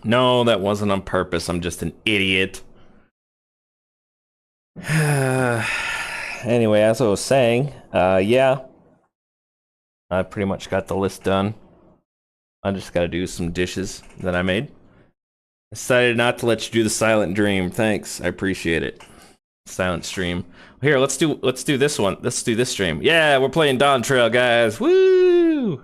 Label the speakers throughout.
Speaker 1: No, that wasn't on purpose. I'm just an idiot. Anyway, as I was saying, yeah. I pretty much got the list done. I just gotta do some dishes that I made. I decided not to let you do the silent dream. Thanks, I appreciate it. Silent stream. Here, let's do this one. Let's do this stream. Yeah, we're playing Dawntrail, guys. Woo!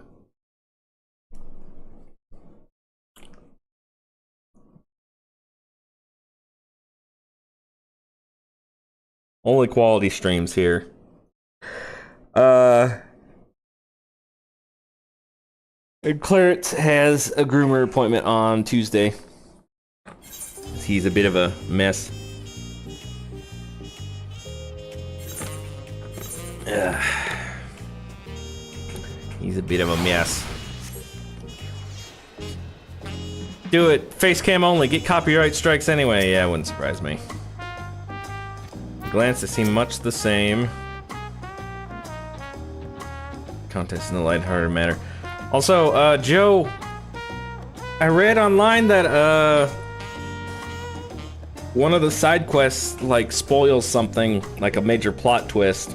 Speaker 1: Only quality streams here. And Clarence has a groomer appointment on Tuesday. He's a bit of a mess. He's a bit of a mess. Do it. Face cam only. Get copyright strikes anyway. Yeah, it wouldn't surprise me. Glances seem much the same. Contest in the lighthearted manner. Also, Joe, I read online that, one of the side quests, like, spoils something, like a major plot twist.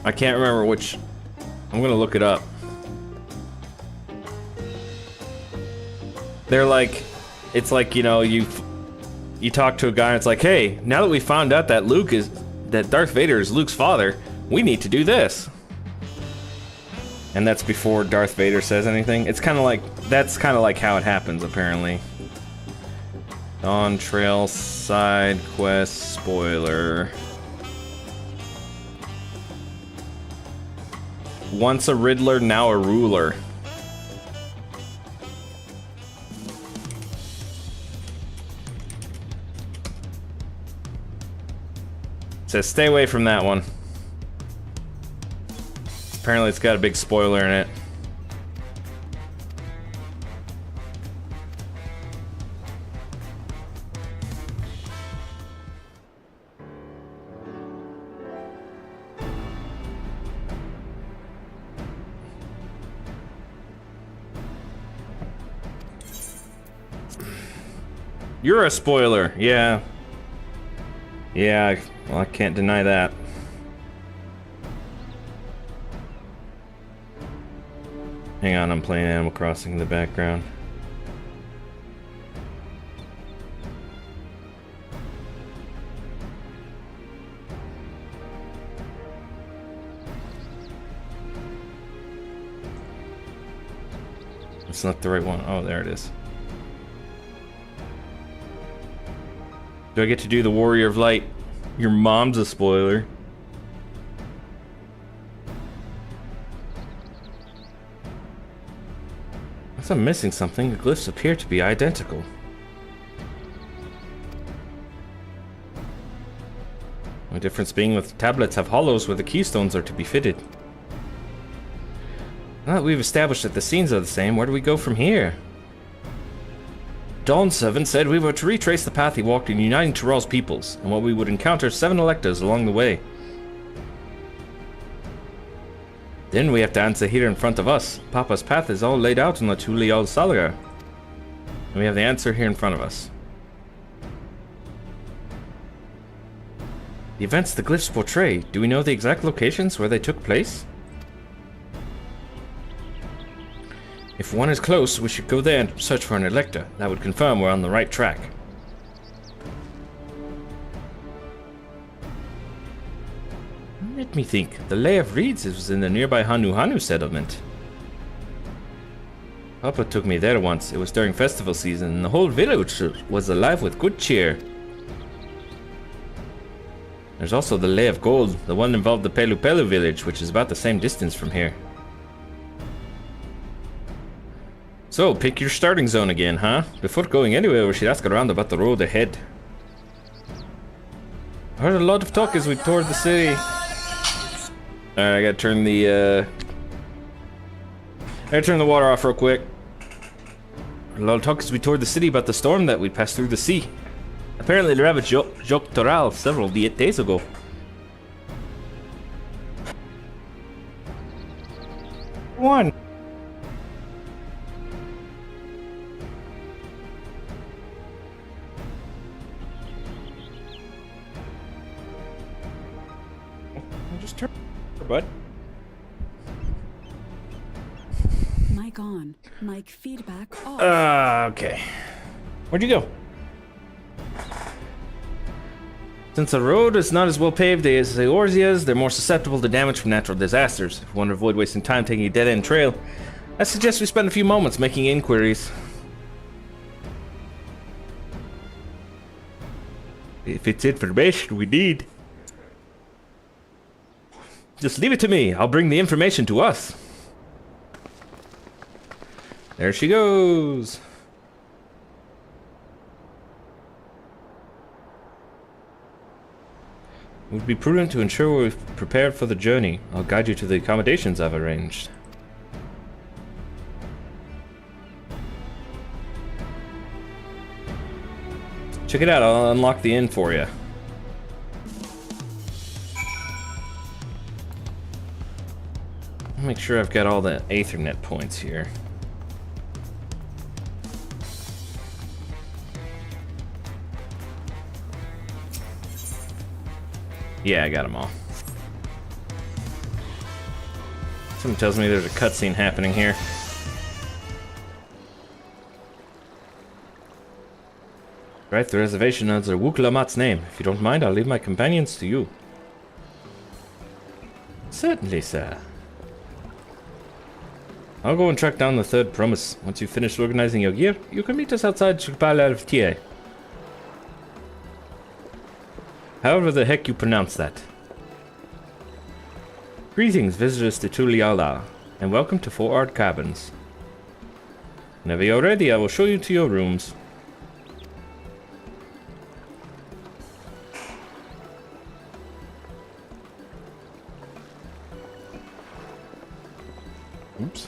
Speaker 1: I can't remember which. I'm gonna look it up. They're like, it's like, you know, you talk to a guy and it's like, hey, now that we found out that that Darth Vader is Luke's father, we need to do this. And that's before Darth Vader says anything. It's kind of like, that's kind of like how it happens, apparently. Dawntrail side quest spoiler. Once a Riddler, now a ruler. It says stay away from that one. Apparently it's got a big spoiler in it. You're a spoiler, yeah. Yeah, well, I can't deny that. Hang on, I'm playing Animal Crossing in the background. It's not the right one. Oh, there it is. Do I get to do the Warrior of Light? Your mom's a spoiler. Unless I'm missing something, the glyphs appear to be identical. The difference being with tablets have hollows where the keystones are to be fitted. Now that we've established that the scenes are the same, where do we go from here? Dawn Servant said we were to retrace the path he walked in uniting Tyrell's peoples, and what we would encounter 7 Electors along the way. Then we have to answer here in front of us. Papa's path is all laid out in the Tuli Al Salga. And we have the answer here in front of us. The events the glyphs portray, do we know the exact locations where they took place? If one is close, we should go there and search for an Elector. That would confirm we're on the right track. Let me think. The Lay of Reeds was in the nearby Hanu settlement. Papa took me there once. It was during festival season, and the whole village was alive with good cheer. There's also the Lay of Gold. The one involved the Pelu Pelu village, which is about the same distance from here. So, pick your starting zone again, huh? Before going anywhere, we should ask around about the road ahead. I heard a lot of talk as we toured the city. Alright, I gotta turn the water off real quick. A lot of talk as we toured the city about the storm that we passed through the sea. Apparently, they ravaged Jacques Toral several days ago. just turn, bud.
Speaker 2: Mic on. Mic feedback off.
Speaker 1: Okay. Where'd you go? Since the road is not as well paved as the Orzias, they're more susceptible to damage from natural disasters. If you want to avoid wasting time taking a dead-end trail, I suggest we spend a few moments making inquiries. If it's information we need, just leave it to me. I'll bring the information to us. There she goes. It would be prudent to ensure we've prepared for the journey. I'll guide you to the accommodations I've arranged. Check it out, I'll unlock the inn for you. Make sure I've got all the Aethernet points here. Yeah, I got them all. Something tells me there's a cutscene happening here. Right, the reservation under Wuk-Lamat's name. If you don't mind, I'll leave my companions to you. Certainly, sir. I'll go and track down the third promise. Once you've finished organizing your gear, you can meet us outside Shukpal-Alftier. However the heck you pronounce that. Greetings, visitors to Tuliala, and welcome to Four Art Cabins. Whenever you're ready, I will show you to your rooms. Oops.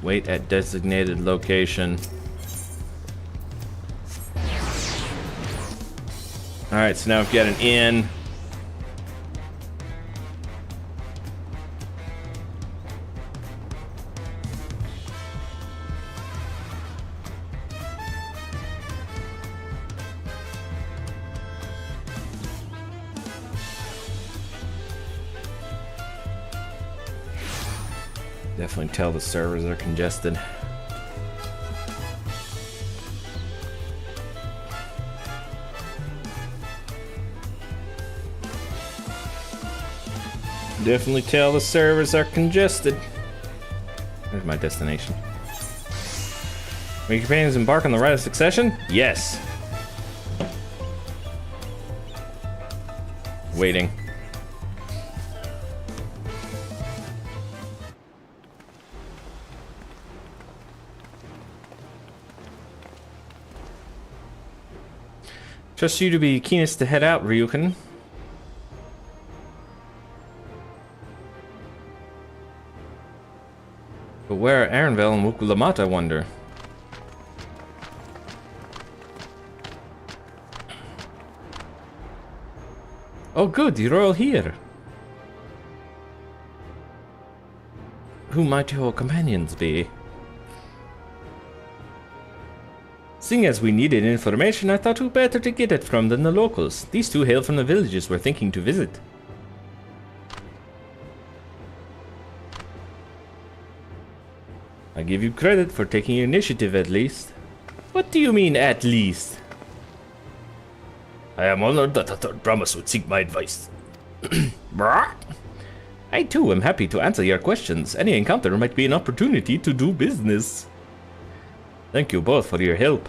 Speaker 1: Wait at designated location. Alright, so now we've got an inn. Definitely tell the servers are congested. Definitely tell the servers are congested. There's my destination. Will your companions embark on the rite of succession? Yes. Waiting. Trust you to be keenest to head out, Ryukin. But where are Arenville and Wuk-Lamat, I wonder? Oh good, you're all here. Who might your companions be? Seeing as we needed information, I thought who better to get it from than the locals. These two hail from the villages we're thinking to visit. I give you credit for taking initiative at least. What do you mean at least? I am honored that a third promise would seek my advice. I too am happy to answer your questions. Any encounter might be an opportunity to do business. Thank you both for your help.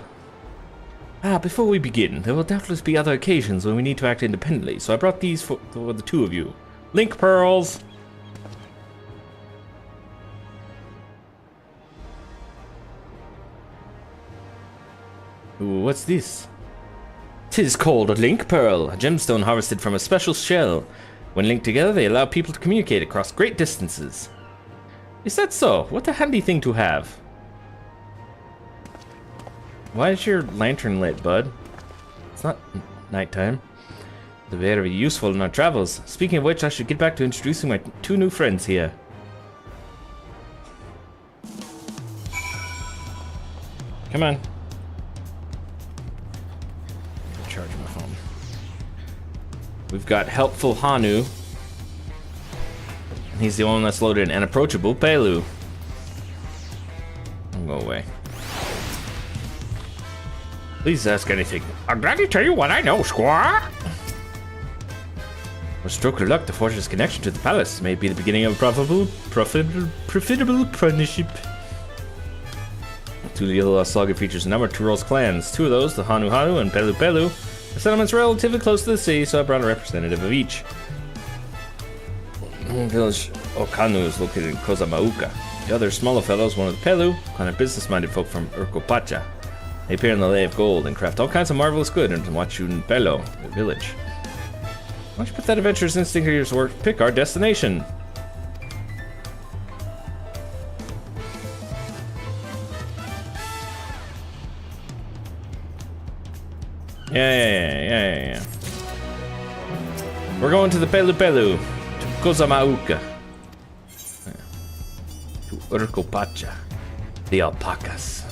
Speaker 1: Before we begin, there will doubtless be other occasions when we need to act independently, so I brought these for the two of you. Link pearls! Ooh, what's this? 'Tis called a link pearl, a gemstone harvested from a special shell. When linked together, they allow people to communicate across great distances. Is that so? What a handy thing to have. Why is your lantern lit, bud? It's not nighttime. They're very useful in our travels. Speaking of which, I should get back to introducing my two new friends here. Come on. We've got helpful Hanu. He's the only one that's loaded an approachable Pelu. Go away. Please ask anything. I'm glad to tell you what I know, squaw. A stroke of luck, the fortress connection to the palace may be the beginning of a profitable partnership. Two of the Lost Saga features a number of Tyrol's clans. Two of those, the Hanu Hanu and Pelu Pelu, the settlements relatively close to the city, so I brought a representative of each. The village Okanu is located in Kozamauka. The other smaller fellows, one of the Pelu, kind of business-minded folk from Urkopacha. They appear in the Lay of Gold and craft all kinds of marvelous good in Wachun Pelo, the village. Why don't you put that adventurous instinct of yours to work? Pick our destination. Yeah. We're going to the Pelu Pelu, to Kozamauka, to Urkopacha, the alpacas.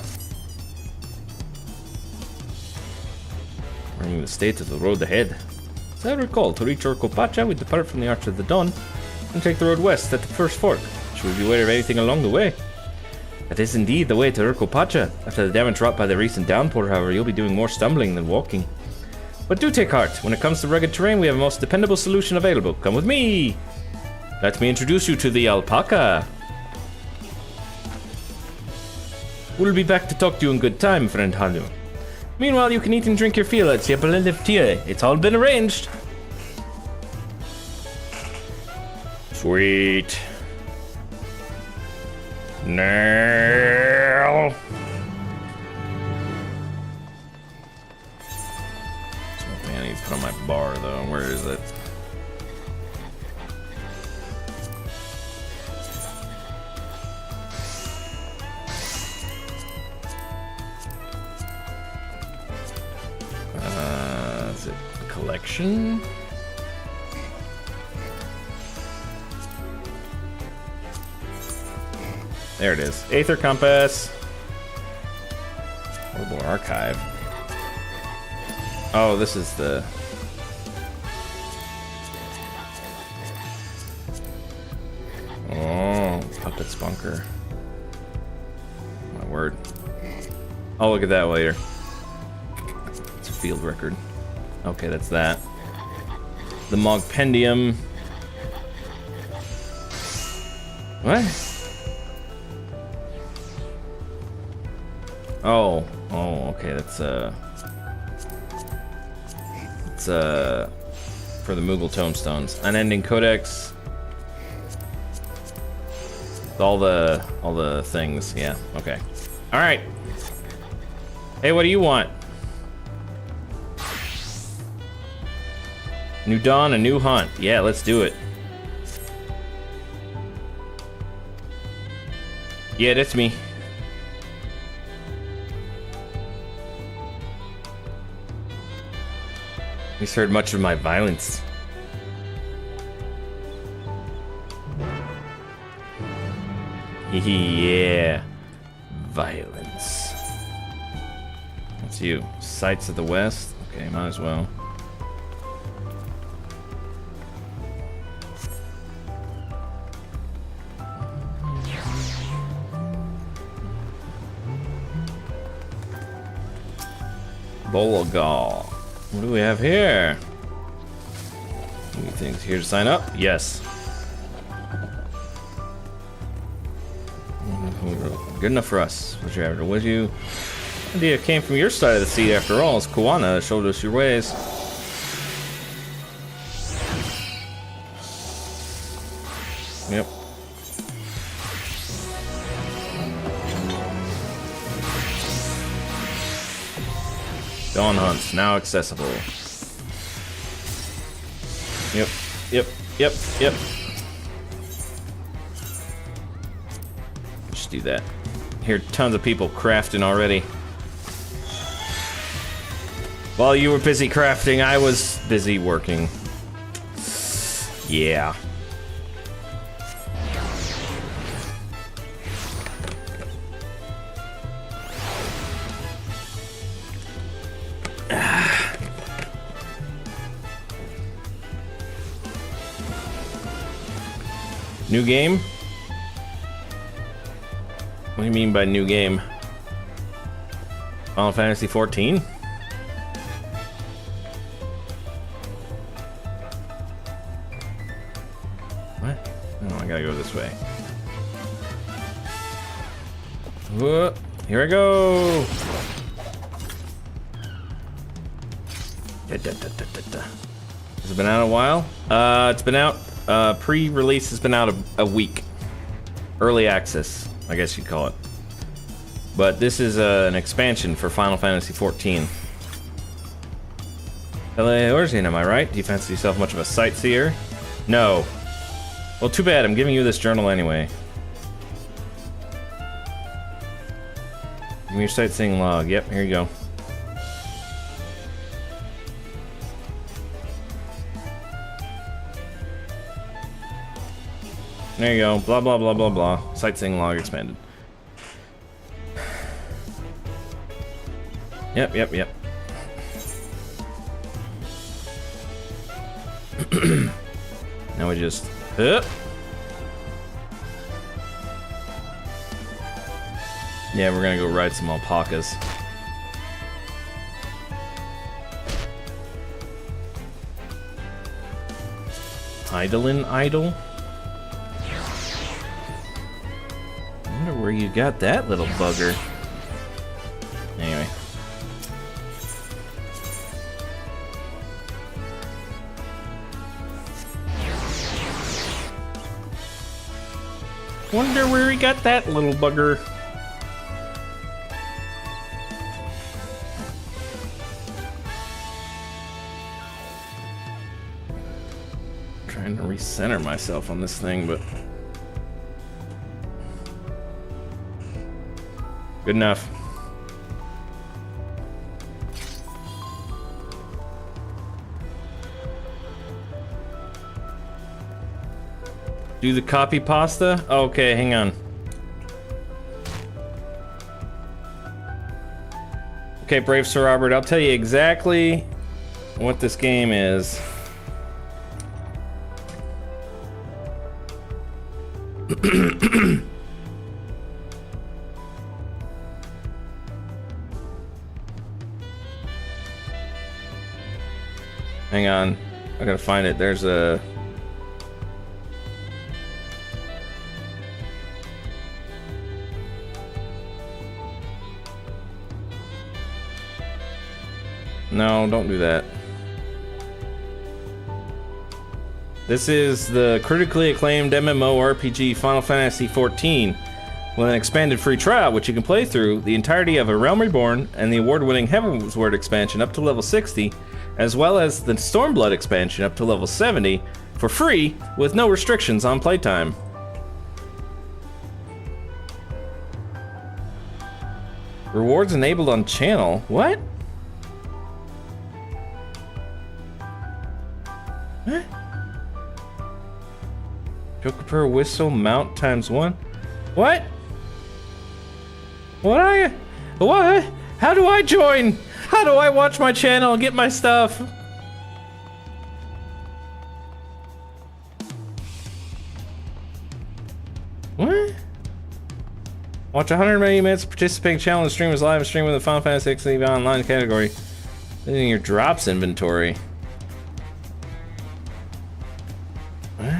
Speaker 1: Running the state of the road ahead. As I recall, to reach Urkopacha, we depart from the Arch of the Dawn and take the road west at the first fork. Should we be aware of anything along the way? That is indeed the way to Urkopacha. After the damage wrought by the recent downpour, however, you'll be doing more stumbling than walking. But do take heart. When it comes to rugged terrain, we have a most dependable solution available. Come with me! Let me introduce you to the alpaca. We'll be back to talk to you in good time, friend Hanu. Meanwhile, you can eat and drink your fill at Siapalendeftia. It's all been arranged. Sweet. Nail. Something I need to put on my bar, though. Where is it? Is it collection? There it is. Aether Compass. Horrible Archive. Oh, this is the... Oh, Puppet Spunker. My word. I'll look at that later. It's a field record. Okay, that's that. The Mogpendium. What? Oh, okay, that's it's for the Moogle tomestones. Unending Codex. All the things, yeah, okay. Alright. Hey, what do you want? New dawn, a new hunt. Yeah, let's do it. Yeah, that's me. He's heard much of my violence. Yeah. Violence. That's you. Sights at the west? Okay, might as well. Bolagal. What do we have here? Any things here to sign up? Yes. Good enough for us. What's your after? Was you? Idea came from your side of the sea after all. It's Kuwana that showed us your ways. Yep. Dawn hunts now accessible. Yep. Just do that. Hear tons of people crafting already. While you were busy crafting, I was busy working. Yeah. New game? What do you mean by new game? Final Fantasy 14? What? Oh, I gotta go this way. Whoa, here I go! Has it been out a while? It's been out, pre-release has been out a week. Early access, I guess you'd call it. But this is an expansion for Final Fantasy 14. L.A. Origin, am I right? Do you fancy yourself much of a sightseer? No. Well, too bad, I'm giving you this journal anyway. Give me your sightseeing log. Yep, here you go. There you go. Blah, blah, blah, blah, blah. Sightseeing log expanded. Yep, yep, yep. Now we just... Yeah, we're gonna go ride some alpacas. Idolin idol? I wonder where you got that little bugger. Anyway. Wonder where he got that little bugger. Trying to recenter myself on this thing, but good enough. Do the copy pasta? Okay, hang on. Okay, Brave Sir Robert, I'll tell you exactly what this game is. Hang on, I gotta find it. There's a... No, don't do that. This is the critically acclaimed MMORPG Final Fantasy XIV with an expanded free trial, which you can play through the entirety of A Realm Reborn and the award-winning Heavensward expansion up to level 60, as well as the Stormblood expansion up to level 70 for free with no restrictions on playtime. Rewards enabled on channel. What? What? Joker per whistle mount ×1. What? What? How do I join? How do I watch my channel and get my stuff? What? Watch 180 minutes participating channel and stream is live and stream with the Final Fantasy XFXIV online category. Then in your drops inventory. What?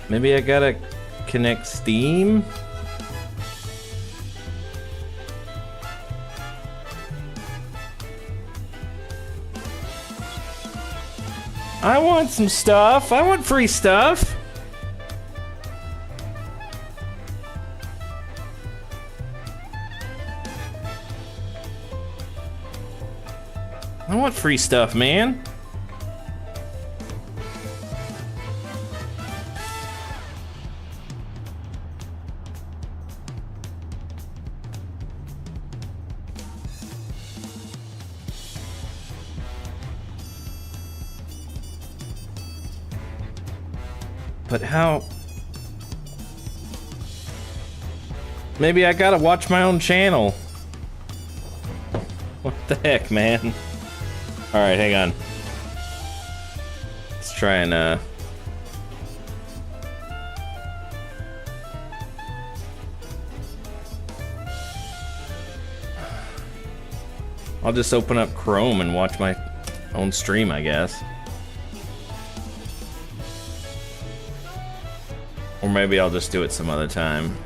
Speaker 1: Maybe I gotta connect Steam? I want some stuff. I want free stuff. I want free stuff, man. But how? Maybe I gotta watch my own channel. What the heck, man? Alright, hang on. Let's try and, I'll just open up Chrome and watch my own stream, I guess. Or maybe I'll just do it some other time.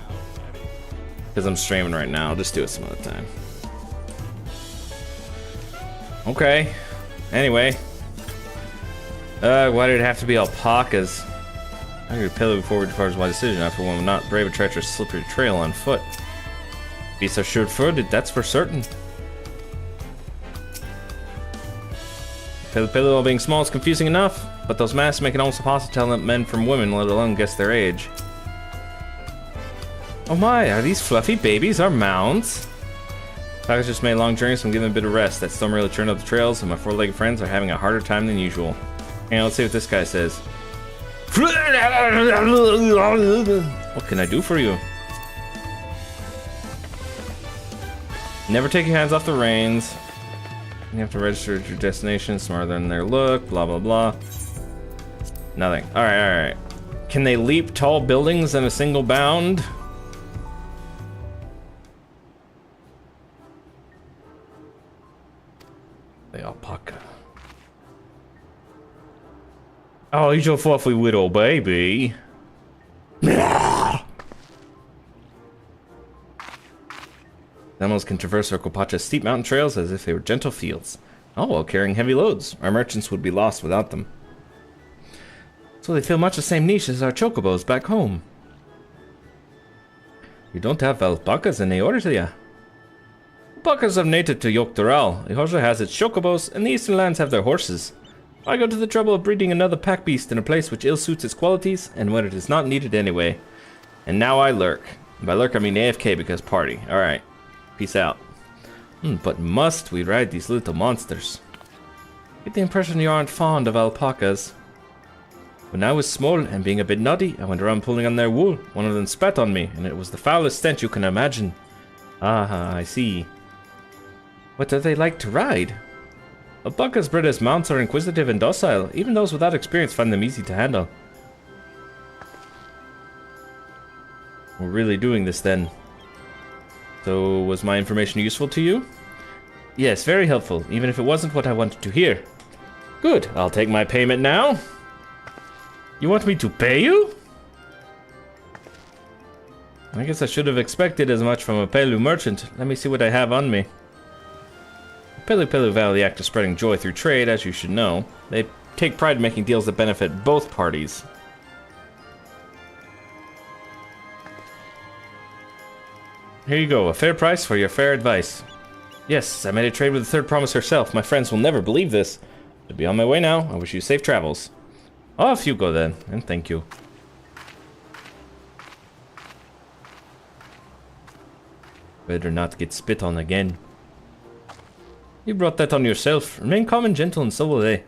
Speaker 1: Because I'm streaming right now, I'll just do it some other time. Okay. Anyway. Why did it have to be alpacas? I could pillow before we depart my decision. After one would not brave a treacherous, slippery trail on foot. Be so sure-footed, that's for certain. Pillow being small is confusing enough, but those masks make it almost impossible to tell men from women, let alone guess their age. Oh my, are these fluffy babies our mounds? Packers just made long journeys, so I'm giving them a bit of rest. That storm really turned up the trails, and my four-legged friends are having a harder time than usual. And let's see what this guy says. What can I do for you? Never take your hands off the reins. You have to register at your destination, smarter than their look, blah blah blah. Nothing. Alright, alright. Can they leap tall buildings in a single bound? The alpaca. Oh, he's your fluffy little baby. Animals can traverse our Copacha's steep mountain trails as if they were gentle fields. All while carrying heavy loads. Our merchants would be lost without them. So they fill much the same niche as our chocobos back home. You don't have alpacas in Eorzea. Alpacas are native to Dawntrail. Eorzea has its chocobos, and the eastern lands have their horses. I go to the trouble of breeding another pack beast in a place which ill suits its qualities, and when it is not needed anyway. And now I lurk. And by lurk I mean AFK because party. Alright. Peace out. But must we ride these little monsters? Get the impression you aren't fond of alpacas. When I was small and being a bit naughty, I went around pulling on their wool. One of them spat on me, and it was the foulest stench you can imagine. Ah, I see. What do they like to ride? Alpacas bred as mounts are inquisitive and docile. Even those without experience find them easy to handle. We're really doing this then. So, was my information useful to you? Yes, very helpful, even if it wasn't what I wanted to hear. Good, I'll take my payment now. You want me to pay you? I guess I should have expected as much from a Pelu merchant. Let me see what I have on me. Pelu vow the act of spreading joy through trade, as you should know. They take pride in making deals that benefit both parties. Here you go, a fair price for your fair advice. Yes, I made a trade with the third promise herself. My friends will never believe this. I'll be on my way now. I wish you safe travels. Off you go then, and thank you. Better not get spit on again. You brought that on yourself. Remain calm and gentle, and so will they.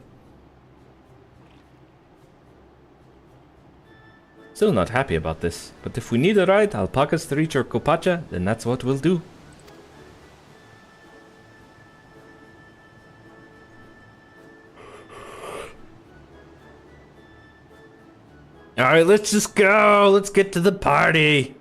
Speaker 1: Still not happy about this, but if we need a ride, alpacas to reach our Copacha, then that's what we'll do. Alright, let's just go! Let's get to the party!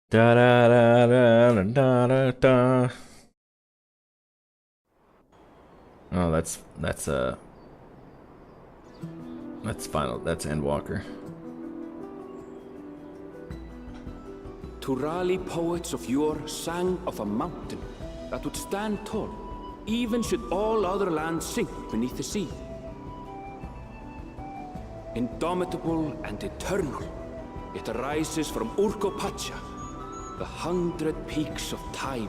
Speaker 1: Da da da da da da da. Oh, that's final. That's Endwalker.
Speaker 3: Turali poets of yore sang of a mountain that would stand tall, even should all other lands sink beneath the sea. Indomitable and eternal, it arises from Urkopacha, the 100 peaks of time.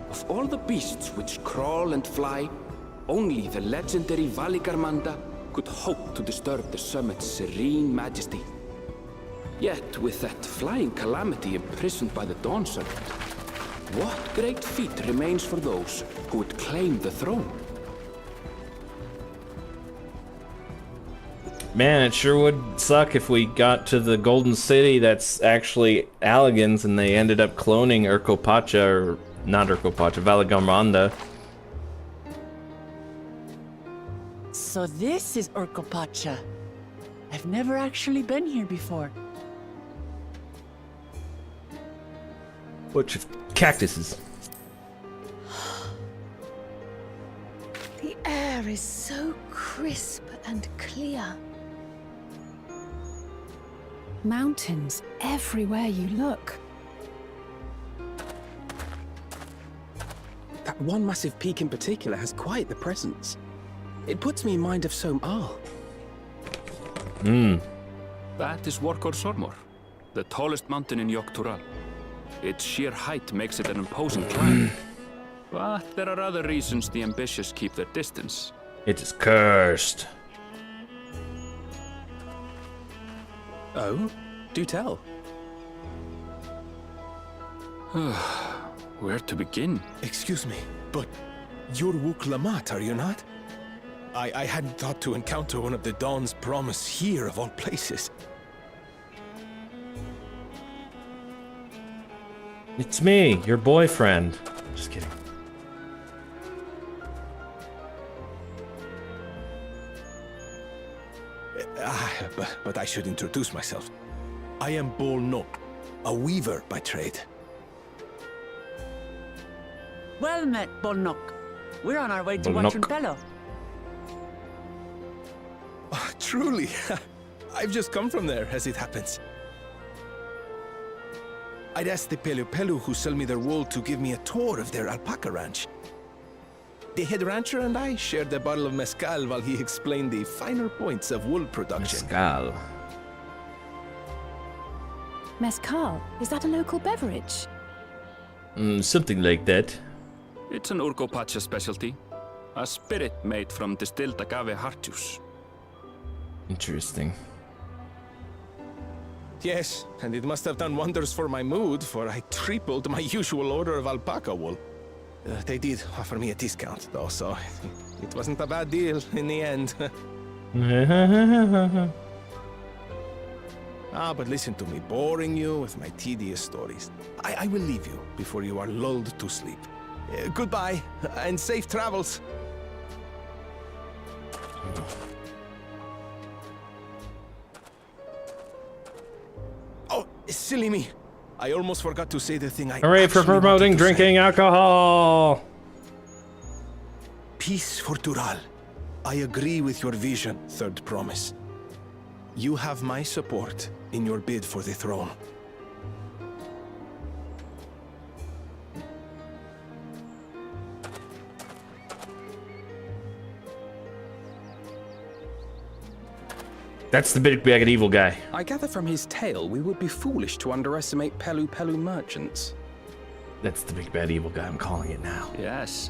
Speaker 3: Of all the beasts which crawl and fly, only the legendary Valigarmanda could hope to disturb the summit's serene majesty. Yet, with that flying calamity imprisoned by the Dawn Serpent, what great feat remains for those who would claim the throne?
Speaker 1: Man, it sure would suck if we got to the Golden City that's actually Allagan's and they ended up cloning Urkopacha, or not Urkopacha, Valagamanda.
Speaker 4: So this is Urkopacha. I've never actually been here before.
Speaker 1: Bunch of cactuses.
Speaker 5: The air is so crisp and clear.
Speaker 2: Mountains everywhere you look.
Speaker 6: That one massive peak in particular has quite the presence. It puts me in mind of Som-Al.
Speaker 3: That is Workor Sormor, the tallest mountain in Yogg-Tural. Its sheer height makes it an imposing climb. But there are other reasons the ambitious keep their distance.
Speaker 1: It is cursed.
Speaker 6: Oh? Do tell.
Speaker 3: Where to begin?
Speaker 7: Excuse me, but you're Wuk Lamat, are you not? I hadn't thought to encounter one of the Dawn's promise here, of all places.
Speaker 1: It's me, your boyfriend. Just kidding.
Speaker 7: But I should introduce myself. I am Bol Nok, a weaver by trade.
Speaker 4: Well met, Bolnok. We're on our way to
Speaker 1: Bolnok.
Speaker 4: Watchunpelo.
Speaker 7: Oh, truly, I've just come from there, as it happens. I'd asked the Pelu who sell me their wool to give me a tour of their alpaca ranch. The head rancher and I shared a bottle of mezcal while he explained the finer points of wool production.
Speaker 1: Mezcal.
Speaker 2: Mezcal, is that a local beverage?
Speaker 1: Something like that.
Speaker 3: It's an Urkopacha specialty. A spirit made from distilled agave heart juice.
Speaker 1: Interesting.
Speaker 7: Yes, and it must have done wonders for my mood, for I tripled my usual order of alpaca wool. They did offer me a discount, though, so it wasn't a bad deal in the end. But listen to me, boring you with my tedious stories. I will leave you before you are lulled to sleep. Goodbye, and safe travels. Oh, silly me. I almost forgot to say the thing I
Speaker 1: Hooray for
Speaker 7: actually wanted
Speaker 1: promoting
Speaker 7: to
Speaker 1: drinking
Speaker 7: say.
Speaker 1: alcohol!
Speaker 7: Peace for Tural. I agree with your vision, Third Promise. You have my support in your bid for the throne.
Speaker 1: That's the big bag of evil guy.
Speaker 6: I gather from his tale we would be foolish to underestimate Pelu merchants.
Speaker 1: That's the big bad evil guy, I'm calling it now.
Speaker 3: Yes,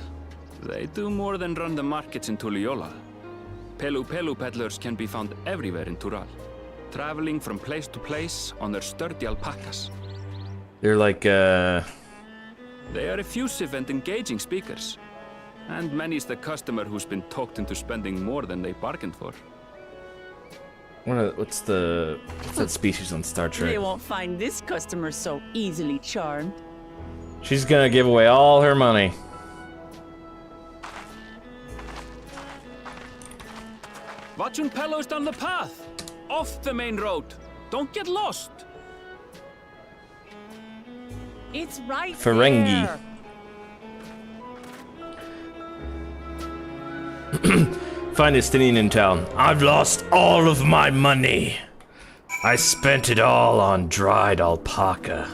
Speaker 3: they do more than run the markets in Tuliyola. Pelu peddlers can be found everywhere in Tural, traveling from place to place on their sturdy alpacas.
Speaker 1: They're like,
Speaker 3: They are effusive and engaging speakers, and many's the customer who's been talked into spending more than they bargained for.
Speaker 1: what's that species on Star
Speaker 4: They
Speaker 1: Trek?
Speaker 4: won't find this customer so easily charmed.
Speaker 1: She's gonna give away all her money.
Speaker 3: Watchunpelo's down the path! Off the main road! Don't get lost!
Speaker 4: It's right
Speaker 1: Ferengi.
Speaker 4: there.
Speaker 1: Finest Indian in town. I've lost all of my money. I spent it all on dried alpaca.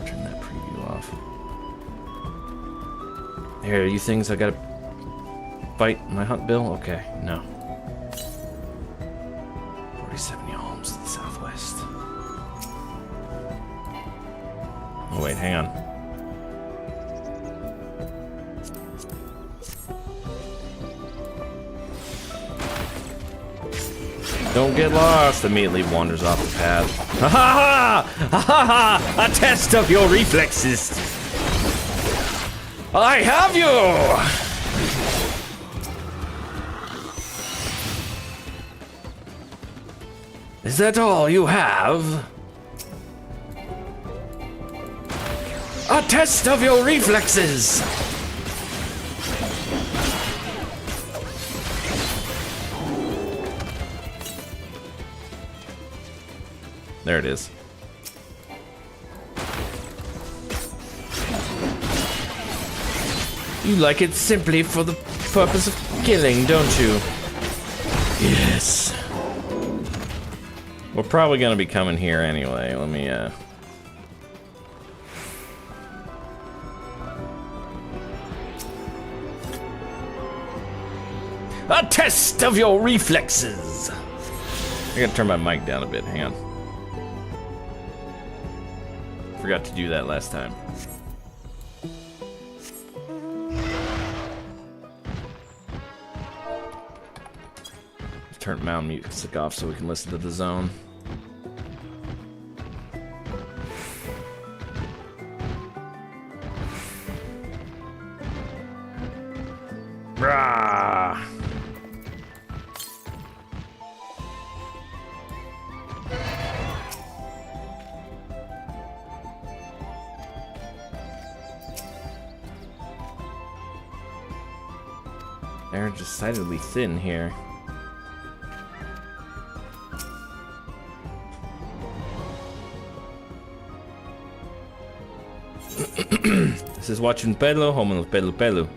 Speaker 1: Turn that preview off. Here, you things I gotta fight my hunt bill? Okay, no. 4070 homes to the southwest. Oh wait, hang on. Don't get lost. Immediately wanders off the path. Ha ha ha! Ha ha ha! A test of your reflexes. I have you! Is that all you have? A test of your reflexes! There it is. You like it simply for the purpose of killing, don't you? Yes. We're probably gonna be coming here anyway. Let me, A test of your reflexes! I gotta turn my mic down a bit, hang on. Forgot to do that last time. Turn mound music off so we can listen to the zone. Rah! They're decidedly thin here. This is watching Pelo, home of Pelu Pelu.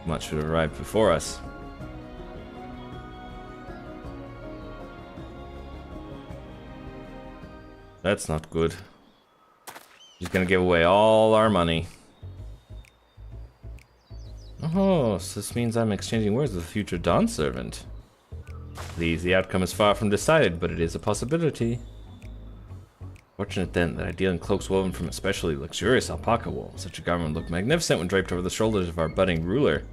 Speaker 1: Much should have arrived before us. That's not good. He's gonna give away all our money. Oh, so this means I'm exchanging words with a future Dawn servant. Please, the outcome is far from decided, but it is a possibility. Fortunate then that I deal in cloaks woven from especially luxurious alpaca wool. Such a garment would look magnificent when draped over the shoulders of our budding ruler.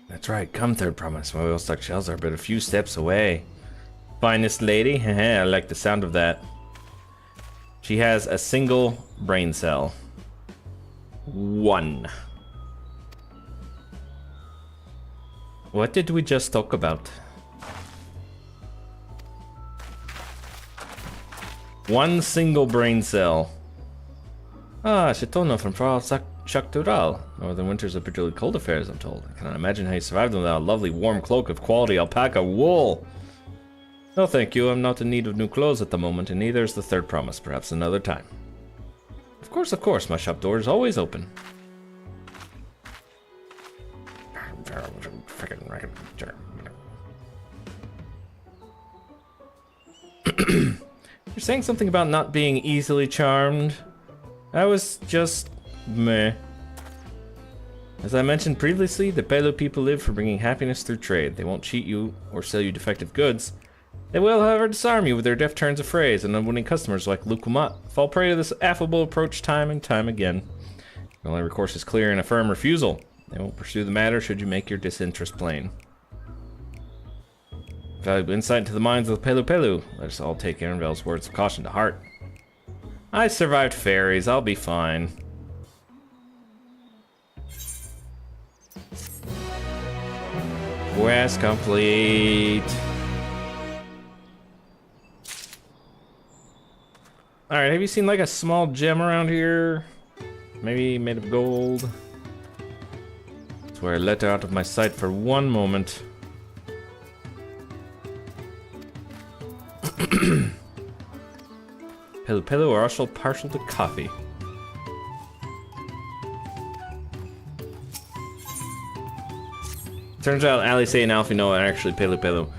Speaker 1: That's right, come third promise. My oil-stuck shells are but a few steps away. Finest lady? I like the sound of that. She has a single brain cell. 1. What did we just talk about? 1 single brain cell. Ah, Chitona from Far Shaktural. Northern winters are particularly cold affairs, I'm told. I cannot imagine how you survived them without a lovely warm cloak of quality alpaca wool. No, thank you. I'm not in need of new clothes at the moment, and neither is the third promise. Perhaps another time. Of course. My shop door is always open. You're saying something about not being easily charmed. I was just meh. As I mentioned previously, the Pelu people live for bringing happiness through trade. They won't cheat you or sell you defective goods. They will, however, disarm you with their deft turns of phrase, and unwitting customers like Lukumat fall prey to this affable approach time and time again. The only recourse is clear and a firm refusal. They won't pursue the matter should you make your disinterest plain. Valuable insight into the minds of the Pelu Pelu. Let us all take Aaronvel's words of caution to heart. I survived fairies, I'll be fine. Quest complete. Alright, have you seen like a small gem around here? Maybe made of gold? That's where I let her out of my sight for one moment. Pelu Pelu are also partial to coffee. Turns out Alice and Alfie Noah are actually Pelu Pelu.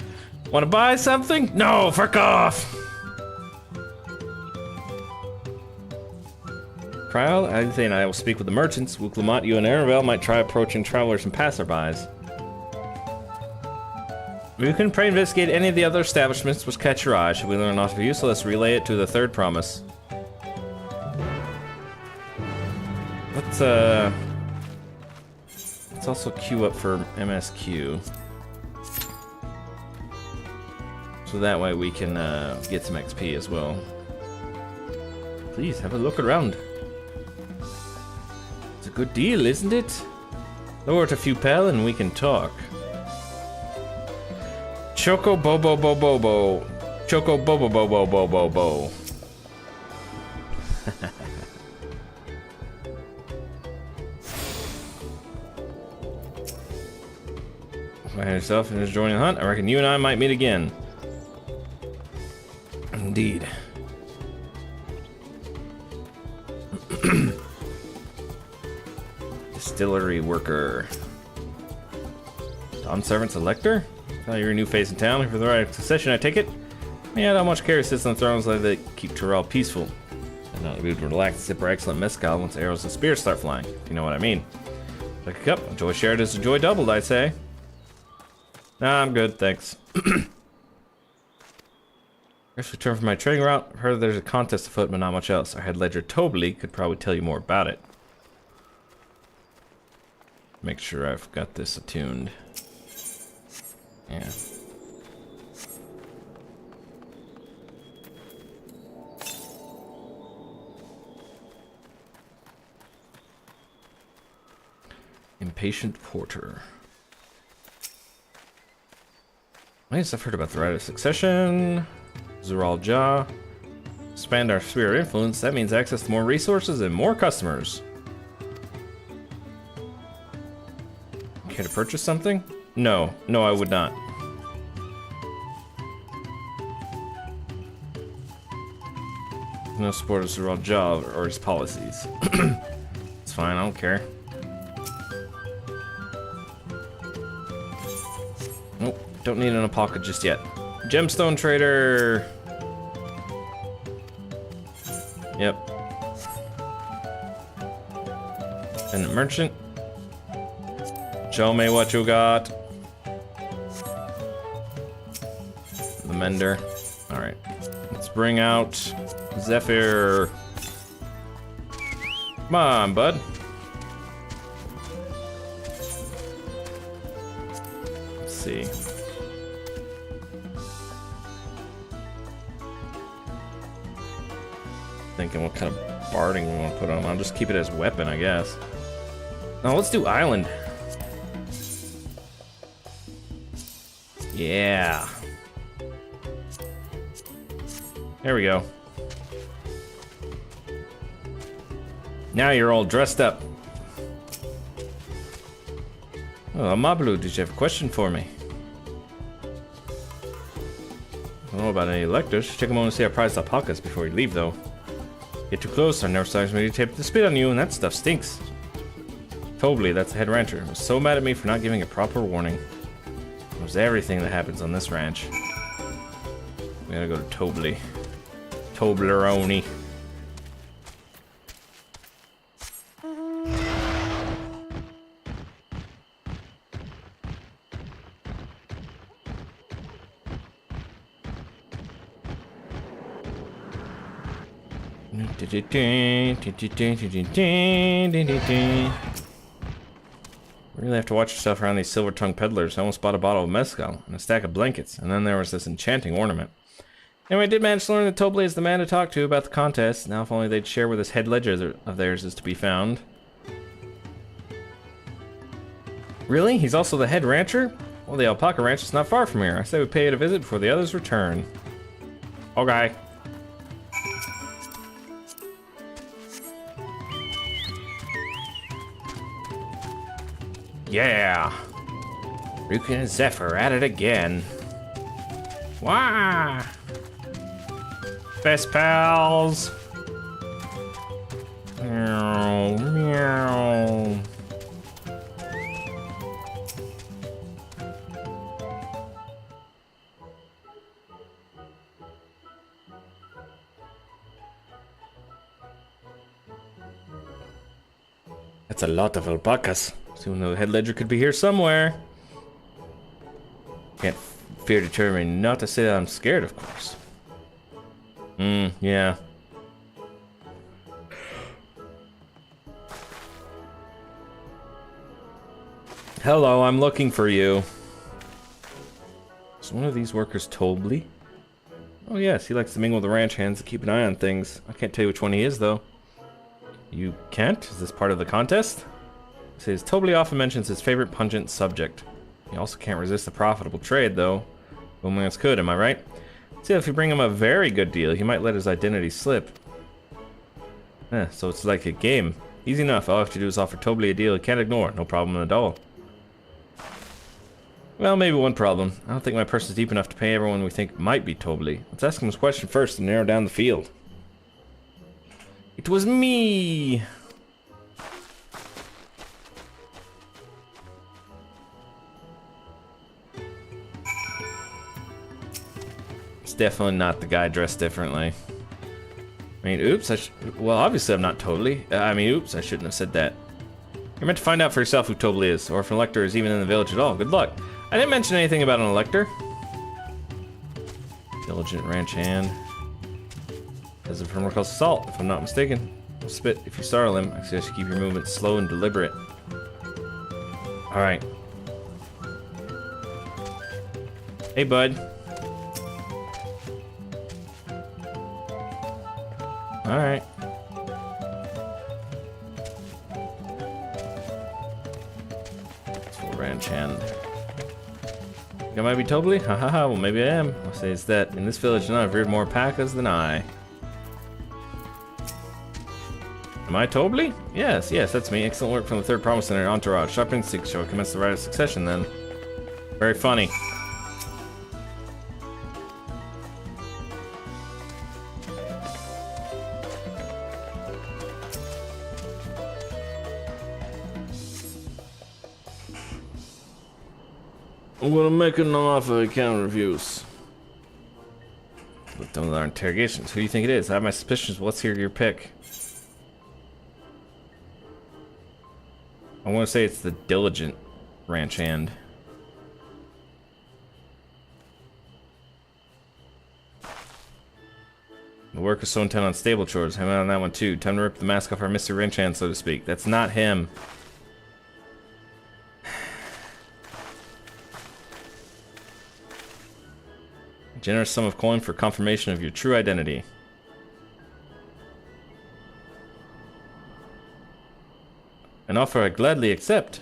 Speaker 1: Wanna buy something? No, fuck off! Trial, Alice and I will speak with the merchants. Wuklamat, you and Aravel might try approaching travelers and passerbys. We can pray investigate any of the other establishments which catch your eye. Should we learn aught of use, let's relay it to the third promise. Let's Let's also queue up for MSQ. So that way we can get some XP as well. Please have a look around. It's a good deal, isn't it? Lower it a few pal and we can talk. Choco Bobo Bobo Bobo. Choco Bobo Bobo Bobo Bobo. Find yourself and just joining the hunt. I reckon you and I might meet again. Indeed. Distillery worker. Dawn servant selector? Oh, you're a new face in town. For the right succession, I take it? Yeah, not much care sits on thrones like that keep Tyrell peaceful. And not able to relax and sip our excellent mezcal once arrows and spears start flying. If you know what I mean. Like a cup, joy shared is a joy doubled, I'd say. Nah, I'm good, thanks. First return from my trading route. I've heard there's a contest afoot, but not much else. Our head ledger Tobley could probably tell you more about it. Make sure I've got this attuned. Yeah. Impatient Porter. Nice, I've heard about the right of succession. Zural Jah. Expand our sphere of influence. That means access to more resources and more customers. Care to purchase something? No, I would not. No support of Zural Jah or his policies. It's fine, I don't care. Nope, don't need an alpaca just yet. Gemstone trader. Yep. And merchant. Show me what you got. The mender. Alright. Let's bring out Zephyr. Come on, bud. Let's see. Thinking what kind of barding we want to put on him. I'll just keep it as weapon, I guess. No, let's do island. Yeah. There we go. Now you're all dressed up. Oh, Amablu, did you have a question for me? I don't know about any electors. Take a moment to see our prized alpacas before you leave, though. Get too close, our nerve starts to tape the spit on you, and that stuff stinks. Tobley, that's the head rancher, was so mad at me for not giving a proper warning. Knows everything that happens on this ranch. We gotta go to Tobley. Toblerone. Really have to watch yourself around these silver-tongued peddlers. I almost bought a bottle of mezcal and a stack of blankets, and then there was this enchanting ornament. Anyway, I did manage to learn that Tobley is the man to talk to about the contest. Now if only they'd share where this head ledger of theirs is to be found. Really? He's also the head rancher? Well, the alpaca ranch is not far from here. I say we pay it a visit before the others return. Okay. Yeah! Rukin and Zephyr at it again. Wah! Best pals! Meow, meow. That's a lot of alpacas. Soon the head ledger could be here somewhere. Can't fear determine not to say that I'm scared, of course. Yeah. Hello, I'm looking for you. Is one of these workers Tobley? Oh yes, he likes to mingle with the ranch hands to keep an eye on things. I can't tell you which one he is, though. You can't? Is this part of the contest? It says Tobley often mentions his favorite pungent subject. He also can't resist the profitable trade, though. Romance could, am I right? See, if you bring him a very good deal, he might let his identity slip. So it's like a game. Easy enough. All I have to do is offer Tobley a deal he can't ignore. No problem at all. Well, maybe one problem. I don't think my purse is deep enough to pay everyone we think might be Tobley. Let's ask him his question first and narrow down the field. It was me! It's definitely not the guy dressed differently. I mean, oops, well, obviously I'm not Tobley. Oops, I shouldn't have said that. You're meant to find out for yourself who Tobley is, or if an elector is even in the village at all. Good luck. I didn't mention anything about an elector. Diligent ranch hand. As if from Reckless Assault, if I'm not mistaken. I'll spit if you startle him. I suggest you keep your movements slow and deliberate. Alright. Hey, bud. Alright. Full ranch hand. Think I might be Tobley? Ha ha ha, well maybe I am. I'll say it's that in this village none have reared more packas than I. Am I Tobley? Yes, that's me. Excellent work from the third promise center entourage. Sharp instinct shall commence the rite of succession then. Very funny. I'm gonna make an offer I can't refuse. We're done with our interrogations. Who do you think it is? I have my suspicions, but let's hear your pick. I want to say it's the diligent ranch hand. The worker's so intent on stable chores. I'm out on that one too. Time to rip the mask off our Mr. Ranch hand, so to speak. That's not him. A generous sum of coin for confirmation of your true identity. An offer I gladly accept.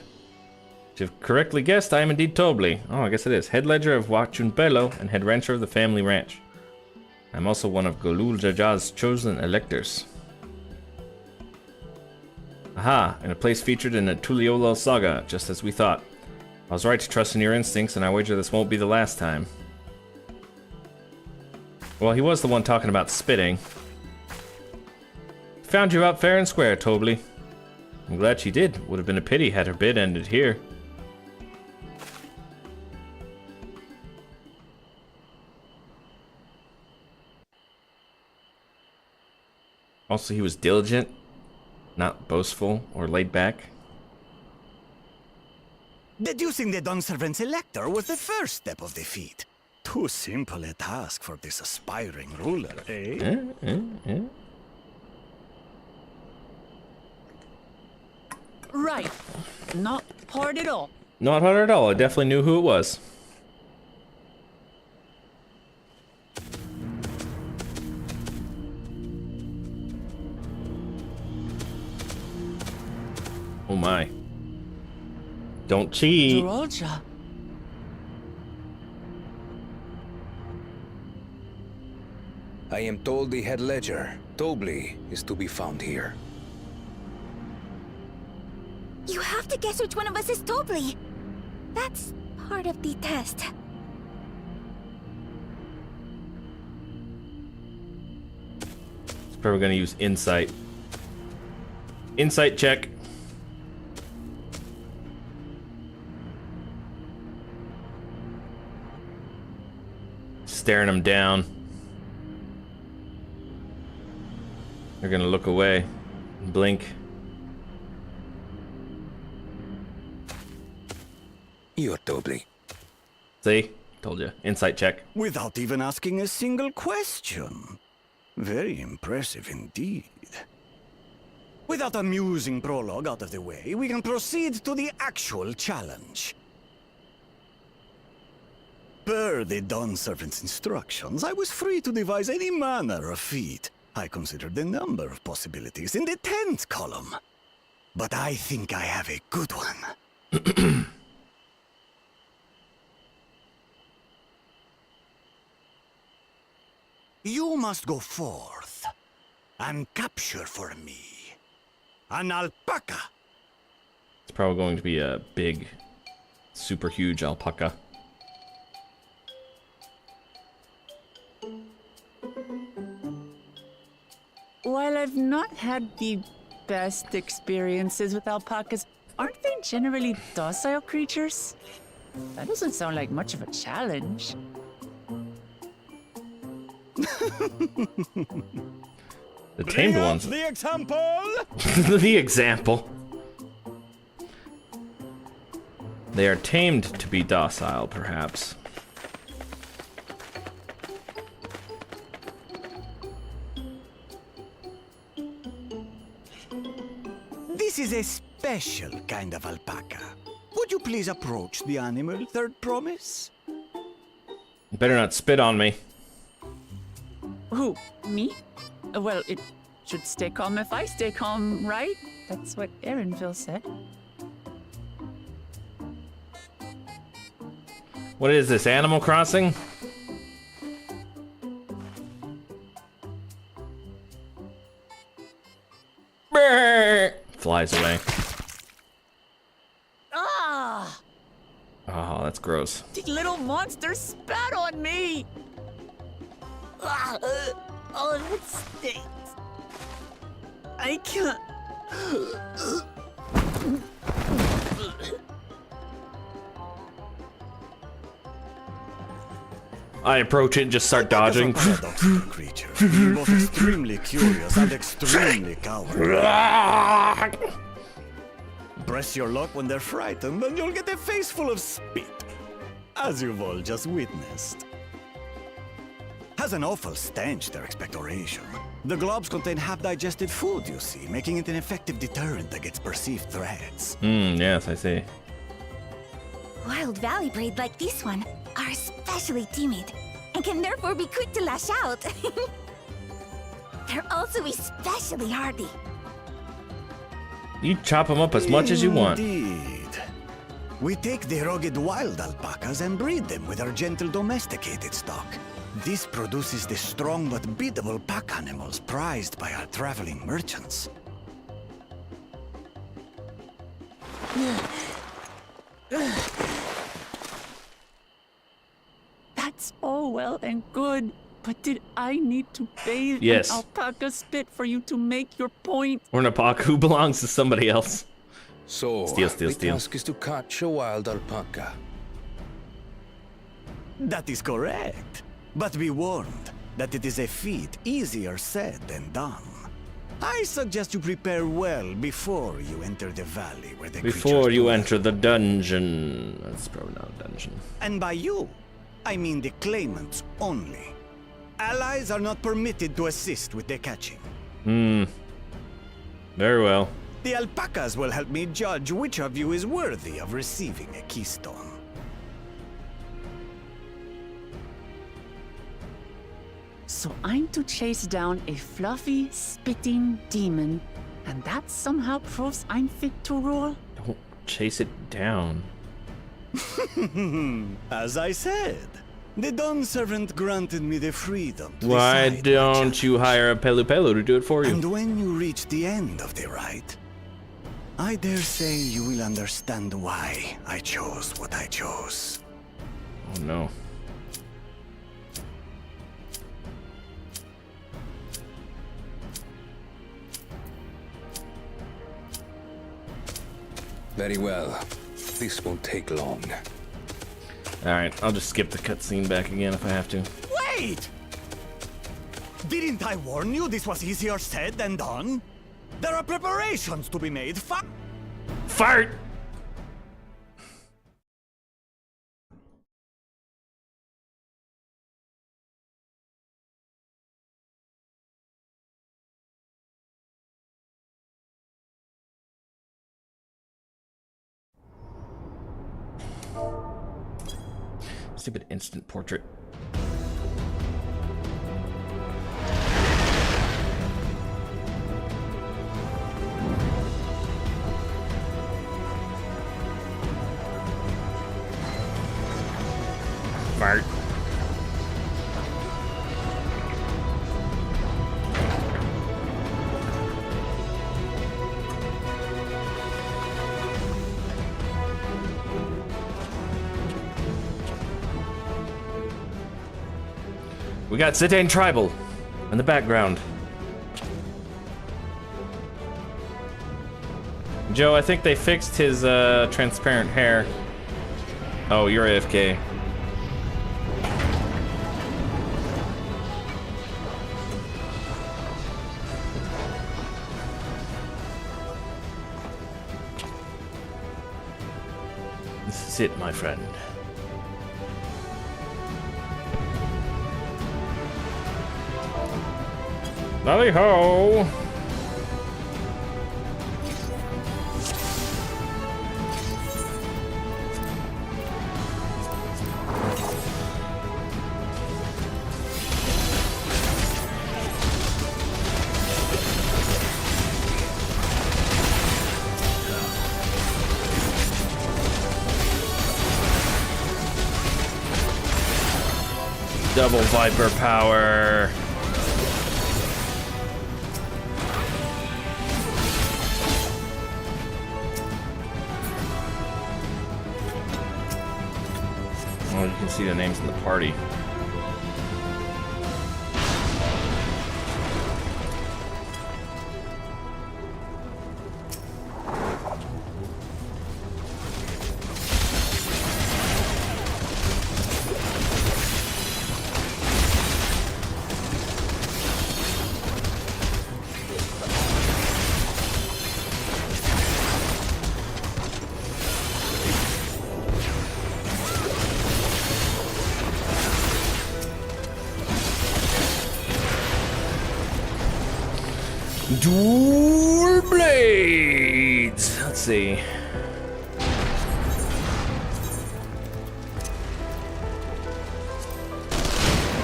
Speaker 1: If you've correctly guessed, I am indeed Tobley. Oh, I guess it is. Head ledger of Wachunpelo and head rancher of the family ranch. I'm also one of Golul Jaja's chosen electors. Aha, in a place featured in the Tuliolo saga, just as we thought. I was right to trust in your instincts, and I wager this won't be the last time. Well, he was the one talking about spitting. Found you out fair and square, Tobley. I'm glad she did. Would have been a pity had her bid ended here. Also, he was diligent, not boastful or laid back.
Speaker 8: Deducing the Dunservant's elector was the first step of the feat. Too simple a task for this aspiring ruler, eh?
Speaker 4: Right. Not hard at all.
Speaker 1: Not hard at all. I definitely knew who it was. Oh my. Don't cheat.
Speaker 4: Georgia.
Speaker 9: I am told the head ledger, Tobley, is to be found here.
Speaker 5: You have to guess which one of us is Tobley. That's part of the test.
Speaker 1: It's probably gonna use insight. Insight check. Staring him down. They're gonna look away. Blink.
Speaker 9: You're Tobley.
Speaker 1: See? Told you. Insight check.
Speaker 8: Without even asking a single question. Very impressive indeed. With that amusing prologue out of the way, we can proceed to the actual challenge. Per the Dawn Servant's instructions, I was free to devise any manner of feat. I considered the number of possibilities in the 10th column. But I think I have a good one. You must go forth and capture for me an alpaca.
Speaker 1: It's probably going to be a big, super huge alpaca.
Speaker 4: While I've not had the best experiences with alpacas, aren't they generally docile creatures? That doesn't sound like much of a challenge.
Speaker 1: The tamed ones.
Speaker 8: The example.
Speaker 1: The example. They are tamed to be docile, perhaps.
Speaker 8: This is a special kind of alpaca. Would you please approach the animal, Third Promise?
Speaker 1: You better not spit on me.
Speaker 4: Who? Me? Well, it should stay calm if I stay calm, right? That's what Erinville said.
Speaker 1: What is this, Animal Crossing? Brrr. Flies away.
Speaker 4: Ah!
Speaker 1: Oh, that's gross.
Speaker 4: The little monster spat on me! Ah, oh, it stinks. I can't.
Speaker 1: I approach it and just start dodging.
Speaker 8: Paradoxical creature. Both extremely curious and extremely cowardly. Press your luck when they're frightened, and you'll get a face full of spit, as you've all just witnessed. Has an awful stench, their expectoration. The globs contain half-digested food, you see, making it an effective deterrent against perceived threats.
Speaker 1: Yes, I see.
Speaker 5: Wild valley braid like this one are especially timid and can therefore be quick to lash out. They're also especially hardy.
Speaker 1: You chop them up as much as you want.
Speaker 8: Indeed. We take the rugged wild alpacas and breed them with our gentle domesticated stock. This produces the strong but biddable pack animals prized by our traveling merchants.
Speaker 4: That's all well and good, but did I need to bathe
Speaker 1: Yes.
Speaker 4: in alpaca spit for you to make your point?
Speaker 1: Or an alpaca who belongs to somebody else.
Speaker 9: So,
Speaker 1: Steal.
Speaker 9: the task is to catch a wild alpaca.
Speaker 8: That is correct. But be warned that it is a feat easier said than done. I suggest you prepare well before you enter the valley where the
Speaker 1: Before
Speaker 8: creatures
Speaker 1: you
Speaker 8: dwell.
Speaker 1: enter the dungeon. That's probably not a dungeon.
Speaker 8: And by you, I mean the claimants only. Allies are not permitted to assist with the catching.
Speaker 1: Very well.
Speaker 8: The alpacas will help me judge which of you is worthy of receiving a keystone.
Speaker 4: So I'm to chase down a fluffy, spitting demon, and that somehow proves I'm fit to rule?
Speaker 1: Don't chase it down.
Speaker 8: As I said, the Dawn Servant granted me the freedom to
Speaker 1: Why
Speaker 8: decide
Speaker 1: don't
Speaker 8: which
Speaker 1: you hire a Pelu Pelu to do it for you?
Speaker 8: And when you reach the end of the rite, I dare say you will understand why I chose what I chose.
Speaker 1: Oh no.
Speaker 9: Very well. This won't take long.
Speaker 1: Alright, I'll just skip the cutscene back again if I have to.
Speaker 8: Wait! Didn't I warn you this was easier said than done? There are preparations to be made.
Speaker 1: Fart! stupid instant portrait. Fart. We got Zidane Tribal in the background. Joe, I think they fixed his transparent hair. Oh, you're AFK. This is it, my friend. Lally ho! Double Viper power. Oh, you can see the names in the party. Dual blades. Let's see.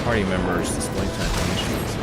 Speaker 1: Party members display type missions.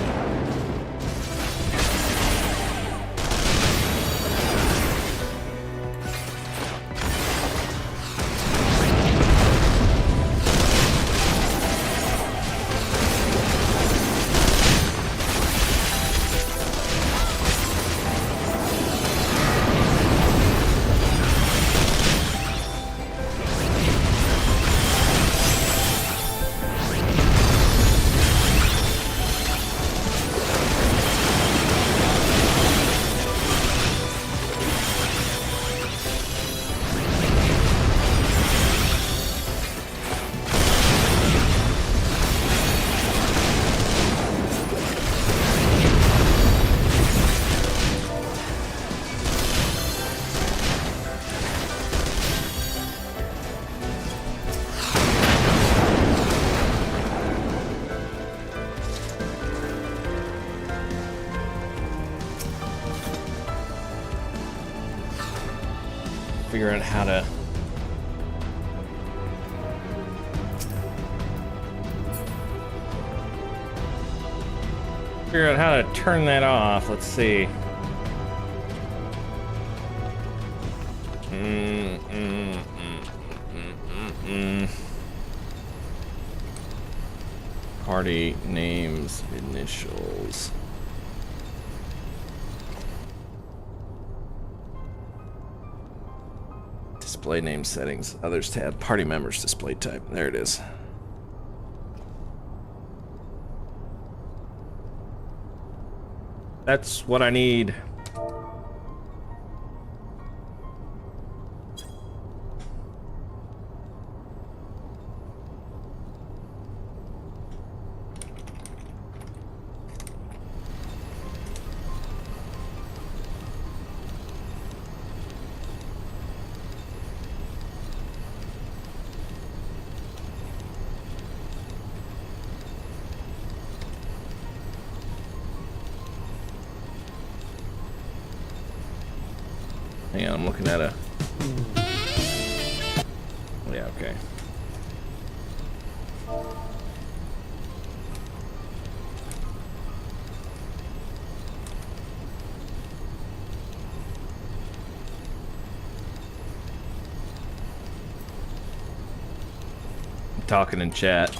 Speaker 1: Figure out how to turn that off. Let's see. Party names, initials. Display name settings, others tab, party members display type. There it is. That's what I need. Hang on, I'm looking at a... Yeah, okay. talking in chat.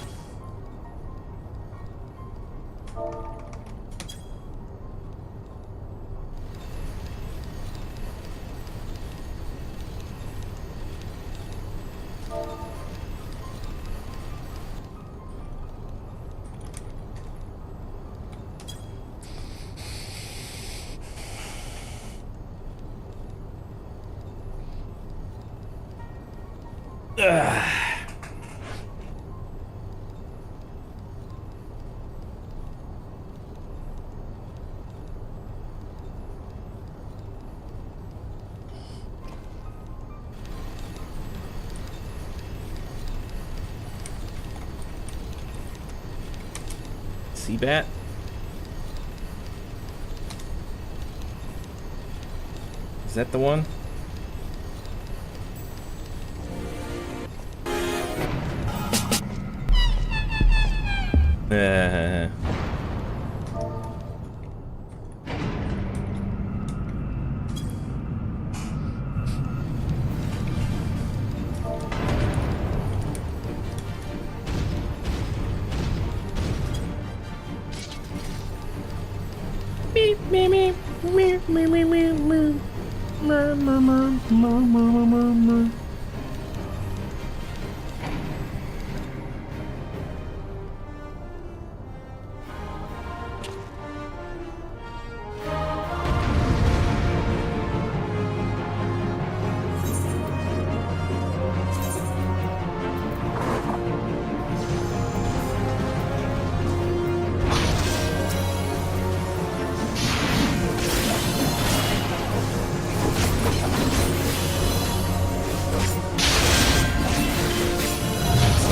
Speaker 1: Bat? Is that the one?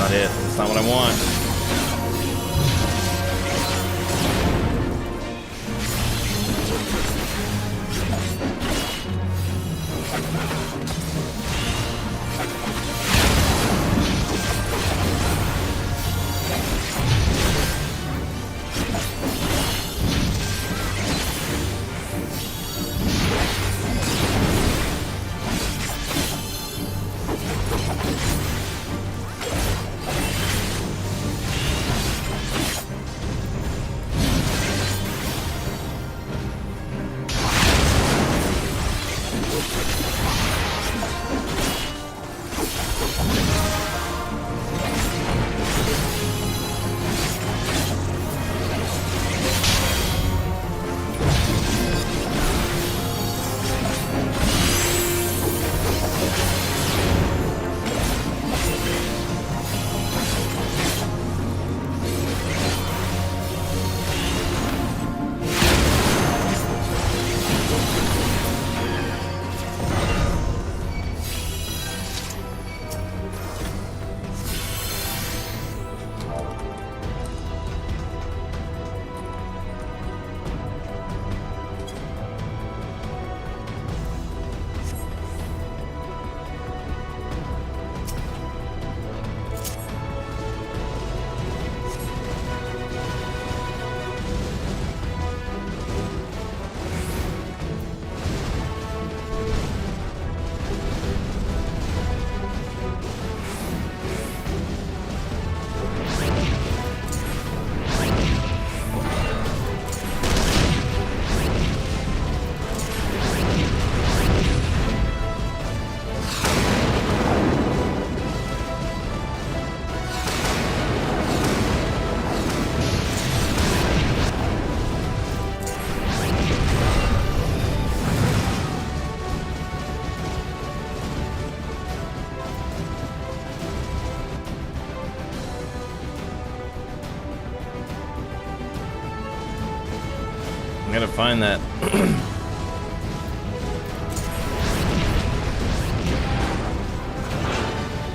Speaker 1: That's not what I want. I gotta find that.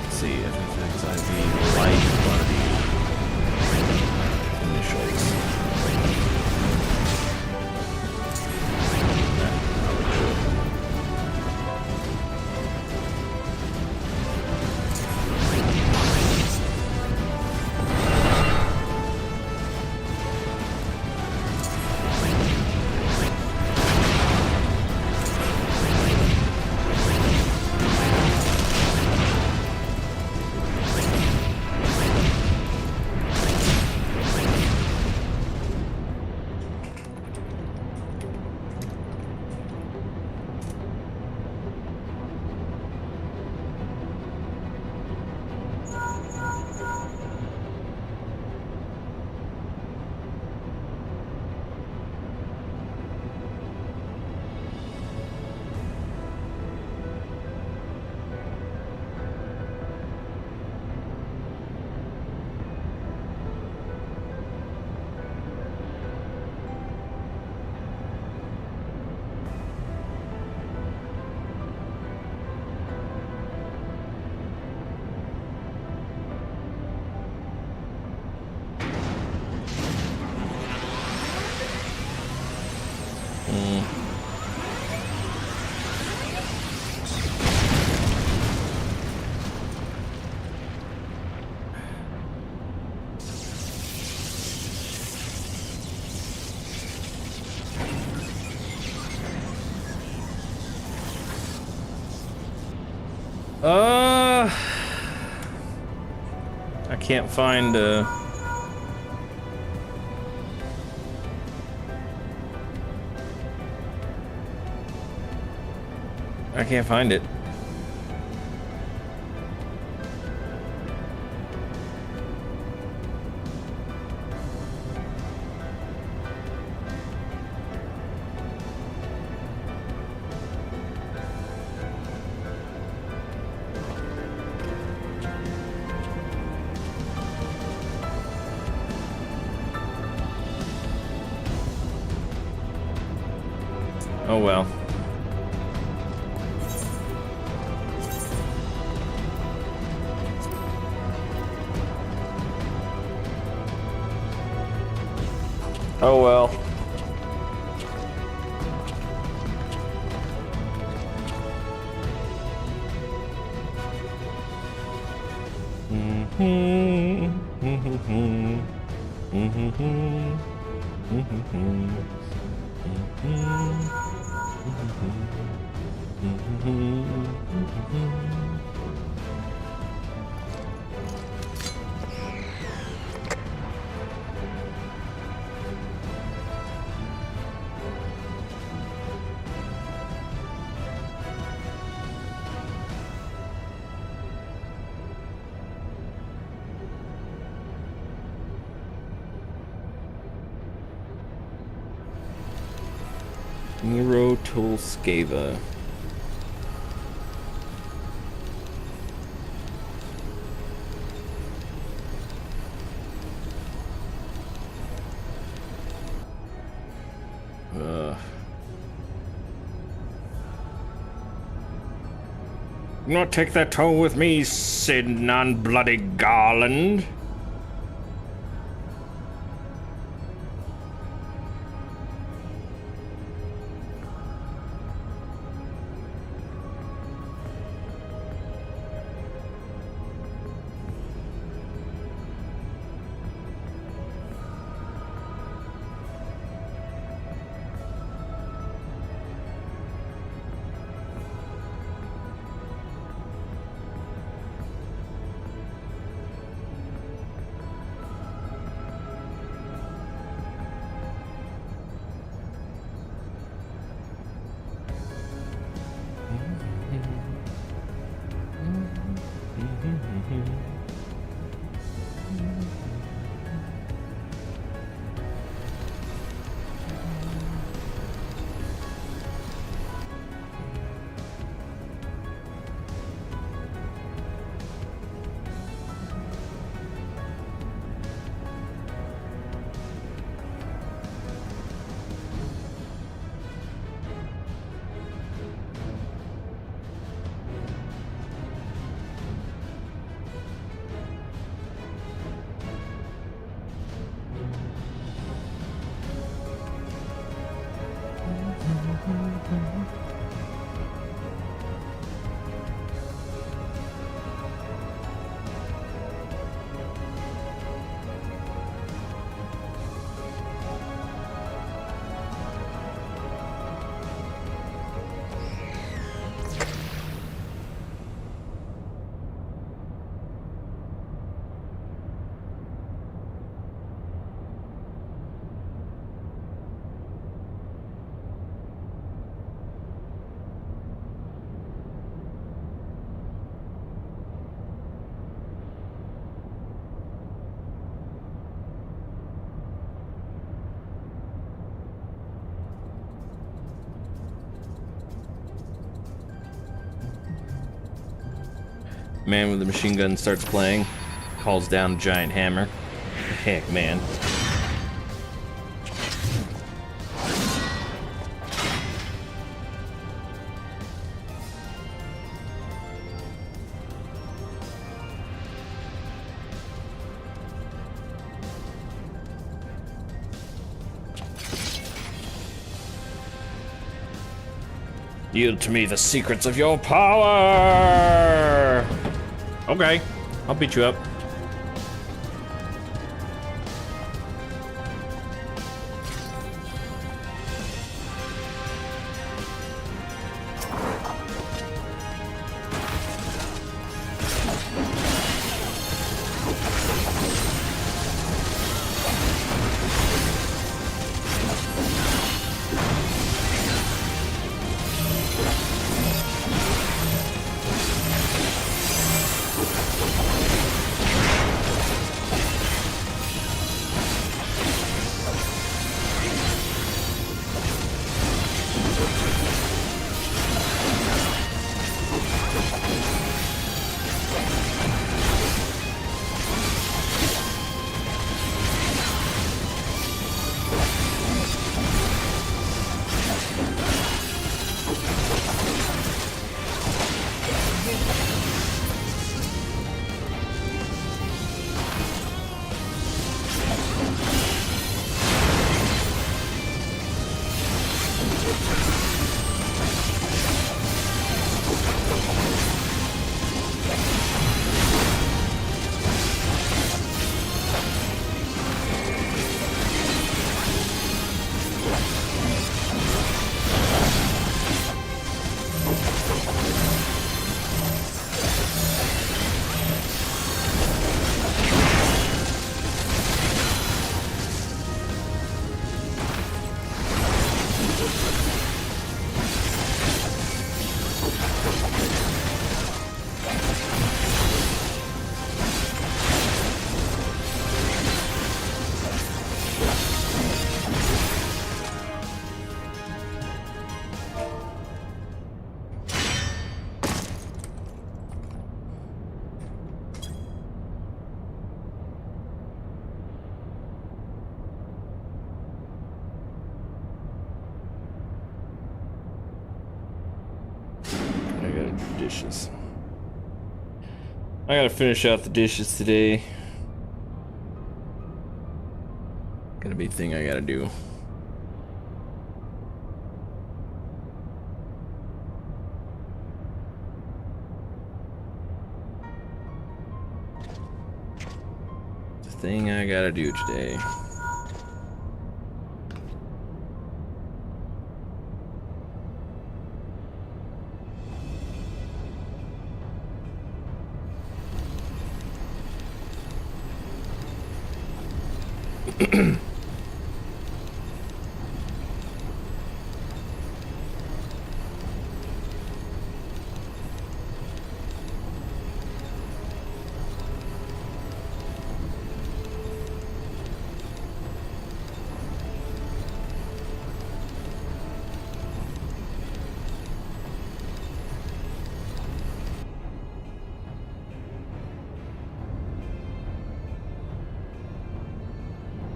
Speaker 1: Let's see, FFXIV light quantity initials. I can't find I can't find it. Oh well. Oh well. Neurotolskava. Not take that toll with me, Sid non-bloody Garland. Man with the machine gun starts playing, calls down a giant hammer. Heck, man. Yield to me the secrets of your power! Okay, I'll beat you up. dishes. I gotta finish out the dishes today. Gonna be a thing I gotta do. It's a thing I gotta do today.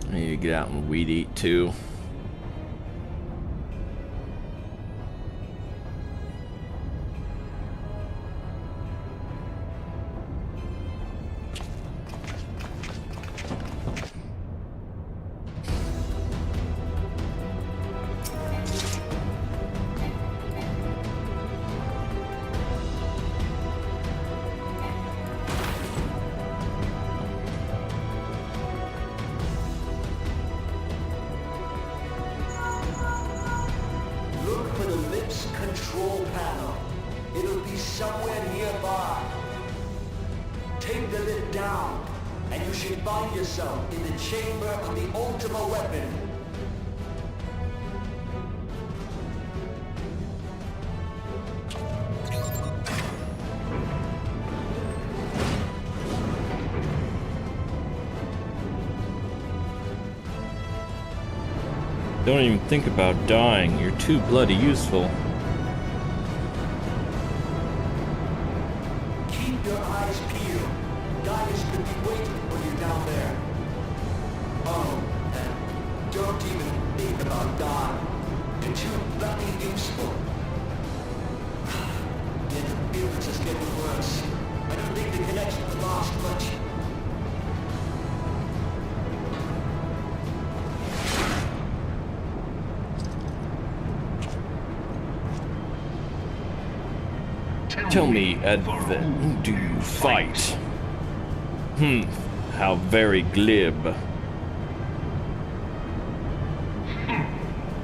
Speaker 1: I need to get out and weed eat too.
Speaker 10: Control panel. It'll be somewhere nearby. Take the lid down, and you should find yourself in the chamber of the Ultima weapon.
Speaker 1: Don't even think about dying. You're too bloody useful.
Speaker 10: Keep your eyes peeled. Guys could be waiting for you down there. Oh, and don't even think about dying. You're too bloody useful. The interference is getting worse. I don't think the connection's lost much.
Speaker 1: Tell me, Advent, who do you fight? How very glib.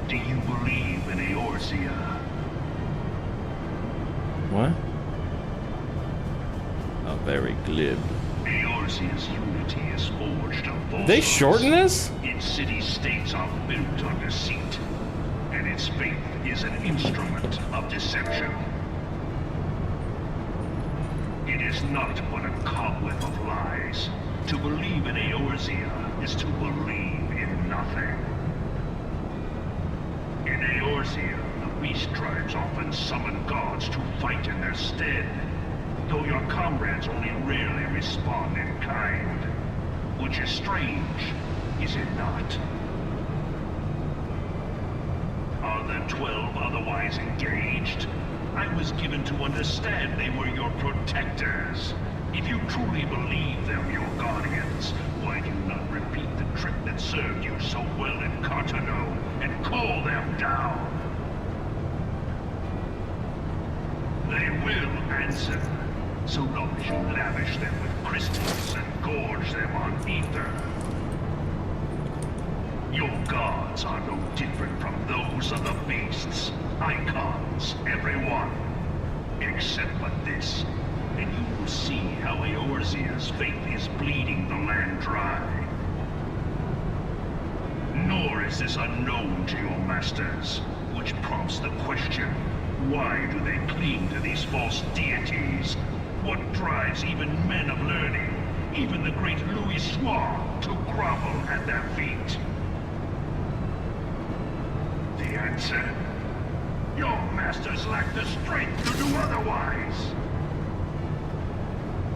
Speaker 11: Do you believe in Eorzea?
Speaker 1: What? How very glib.
Speaker 11: Eorzea's unity is forged of
Speaker 1: Did they shorten this?
Speaker 11: Its city-states are built on deceit, and its faith is an instrument of deception. It is not but a cobweb of lies. To believe in Eorzea is to believe in nothing. In Eorzea, the beast tribes often summon gods to fight in their stead, though your comrades only rarely respond in kind. Which is strange, is it not? Are the 12 otherwise engaged? I was given to understand they were your protectors. If you truly believe them your guardians, why do you not repeat the trick that served you so well in Cartano and call them down? They will answer, so long as you lavish them with crystals and gorge them on ether. Your gods are no different from those of the beasts. Icons, everyone. Except but this, and you will see how Eorzea's faith is bleeding the land dry. Nor is this unknown to your masters, which prompts the question, why do they cling to these false deities? What drives even men of learning, even the great Louis Soir, to grovel at their feet? The answer? Your masters lack the strength to do otherwise.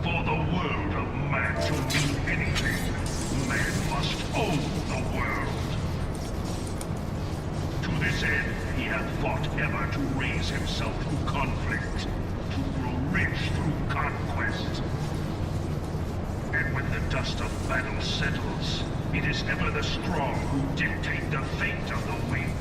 Speaker 11: For the world of man to mean anything, man must own the world. To this end, he hath fought ever to raise himself through conflict, to grow rich through conquest. And when the dust of battle settles, it is ever the strong who dictate the fate of the weak.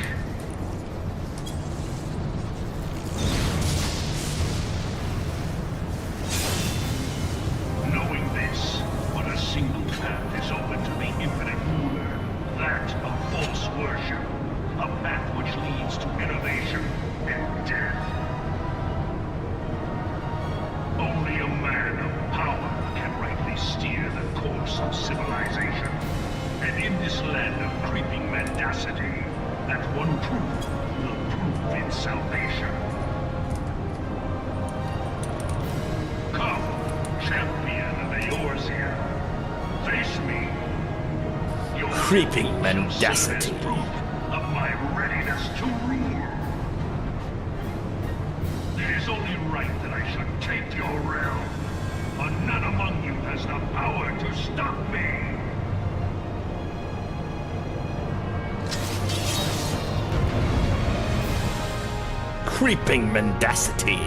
Speaker 11: Knowing this, but a single path is open to the infinite ruler, that of false worship, a path which leads to innovation and death. Only a man of power can rightly steer the course of civilization. And in this land of creeping mendacity, that one truth will prove its salvation. Come, champion of Eorzea, face me. Your
Speaker 1: Creeping
Speaker 11: shall
Speaker 1: mendacity.
Speaker 11: serve as proof of my readiness to rule. It is only right that I should take your realm, but none among you has the power to stop me.
Speaker 1: Creeping mendacity.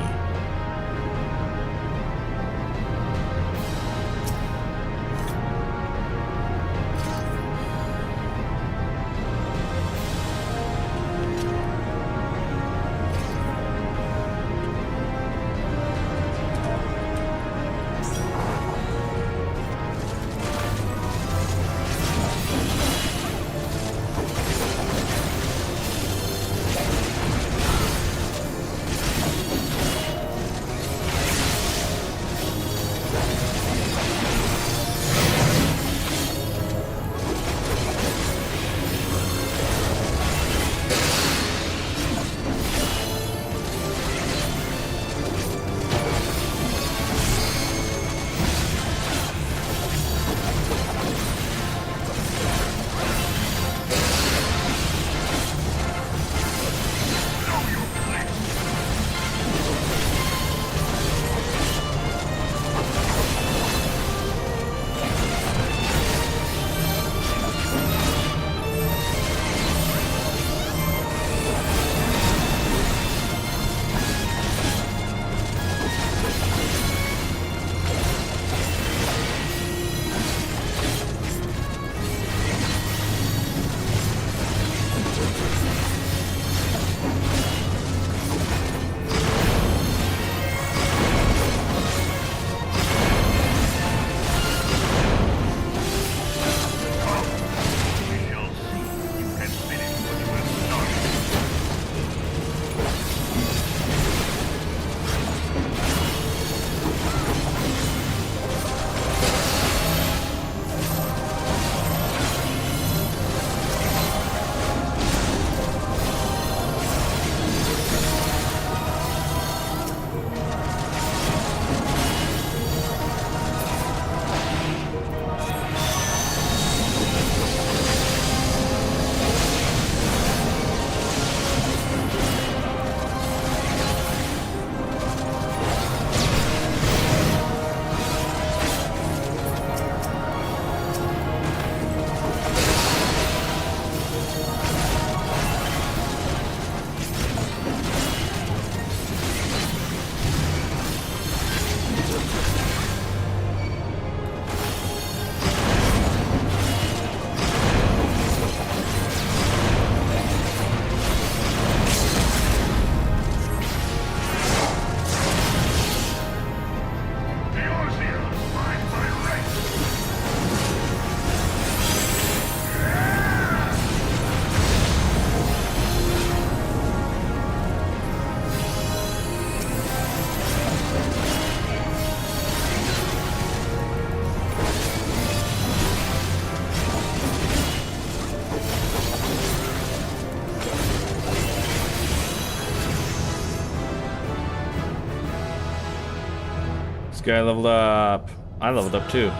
Speaker 1: This guy leveled up. I leveled up too.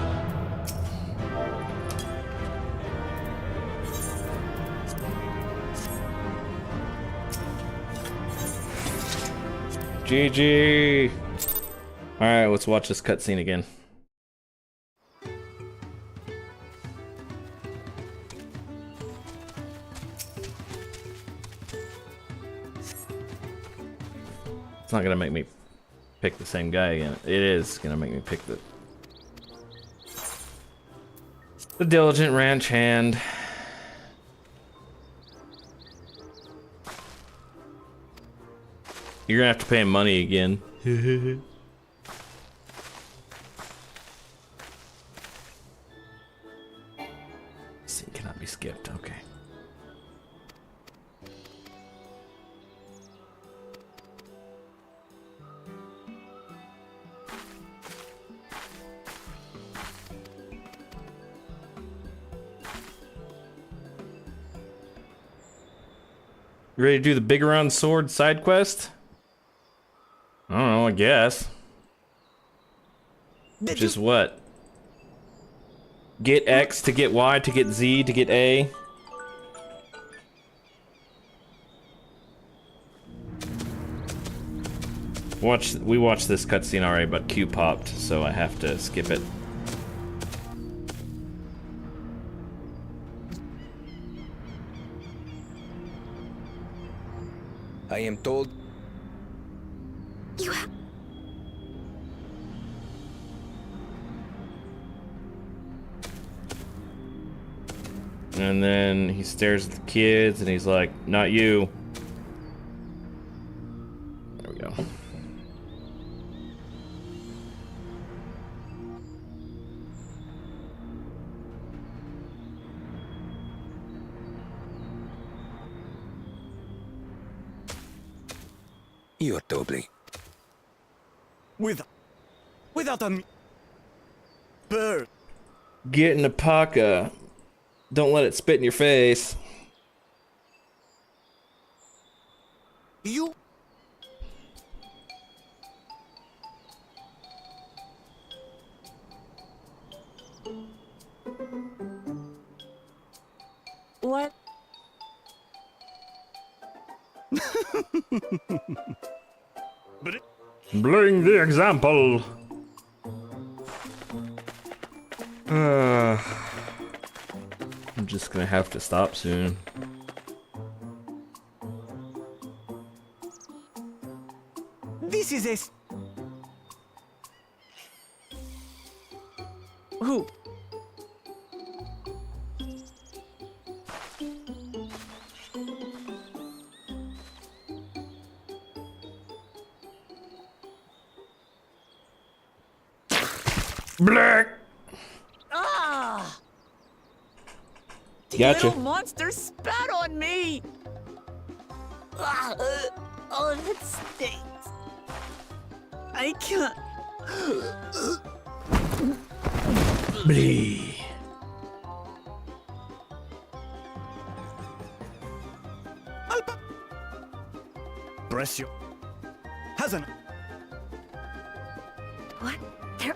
Speaker 1: GG. All right, let's watch this cutscene again. It's not gonna make me pick the same guy again. It is gonna make me pick the diligent ranch hand. You're gonna have to pay him money again. Scene cannot be skipped. Okay. You ready to do the Big Around Sword side quest? I don't know, I guess. Which is what? Get X to get Y to get Z to get A. We watched this cutscene already, but Q popped, so I have to skip it.
Speaker 9: I am told...
Speaker 5: You have...
Speaker 1: And then he stares at the kids and he's like, not you. There we go.
Speaker 9: You're doubly.
Speaker 8: Without a bird.
Speaker 1: Get in the paka. Don't let it spit in your face.
Speaker 8: You.
Speaker 4: What?
Speaker 1: Bring the example. I'm just gonna have to stop soon.
Speaker 8: This is a...
Speaker 4: Who?
Speaker 1: Black.
Speaker 4: Ah! The
Speaker 1: Gotcha.
Speaker 4: little monster spat on me! Ah, oh, that stinks. I can't...
Speaker 1: Blee.
Speaker 8: Bless you. Hasn't.
Speaker 5: What? They're...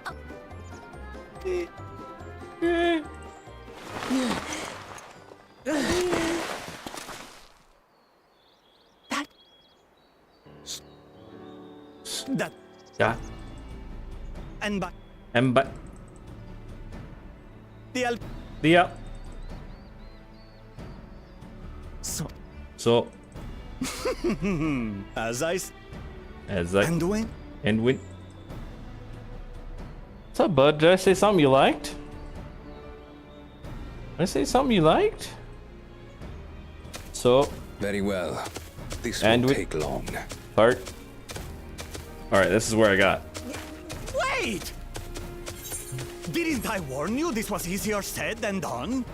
Speaker 8: That.
Speaker 1: Yeah.
Speaker 8: And back.
Speaker 1: And but.
Speaker 8: The
Speaker 1: Yeah.
Speaker 4: So...
Speaker 1: So.
Speaker 8: As I...
Speaker 1: And
Speaker 8: when?
Speaker 1: And when. What's up, bud? Did I say something you liked? Did I say something you liked? So.
Speaker 9: Very well. This
Speaker 1: And
Speaker 9: won't take long.
Speaker 1: Part. Alright, this is where I got.
Speaker 8: Wait! Didn't I warn you this was easier said than done?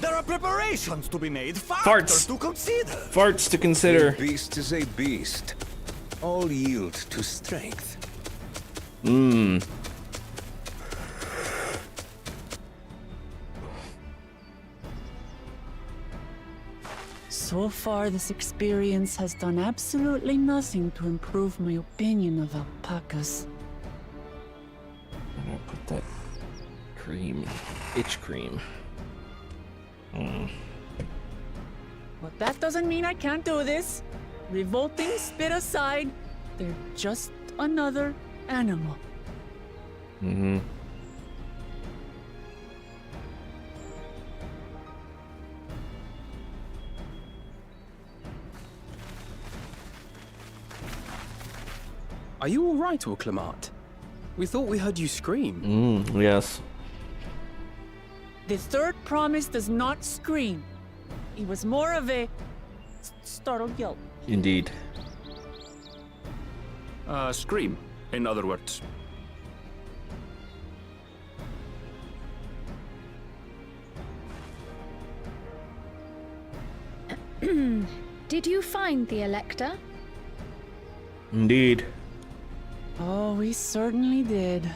Speaker 8: There are preparations to be made, factors to consider.
Speaker 1: Farts to consider.
Speaker 9: A beast is a beast. All yield to strength.
Speaker 1: Mmm.
Speaker 4: So far, this experience has done absolutely nothing to improve my opinion of alpacas.
Speaker 1: I'm gonna put that cream, itch cream.
Speaker 4: But that doesn't mean I can't do this. Revolting spit aside, they're just another animal.
Speaker 1: Mm-hmm.
Speaker 6: Are you all right, Uklamat? We thought we heard you scream.
Speaker 1: Yes.
Speaker 4: The third promise does not scream. It was more of a startled yelp.
Speaker 1: Indeed.
Speaker 3: Scream, in other words.
Speaker 12: Did you find the Elector?
Speaker 1: Indeed.
Speaker 4: Oh, we certainly did.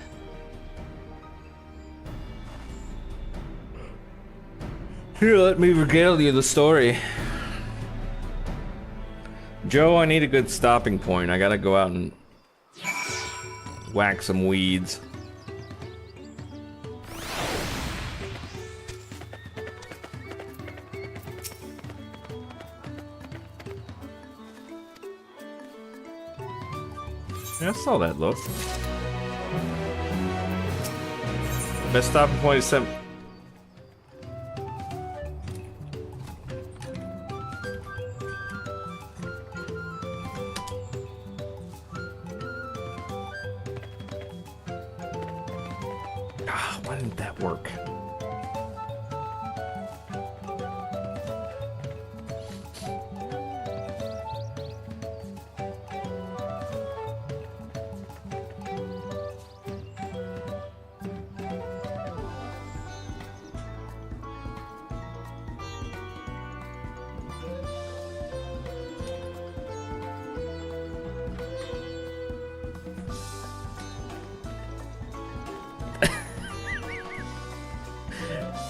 Speaker 1: Here, let me regale you the story. Joe, I need a good stopping point. I gotta go out and whack some weeds. Yeah, I saw that look. Best stopping point is 7. Why didn't that work?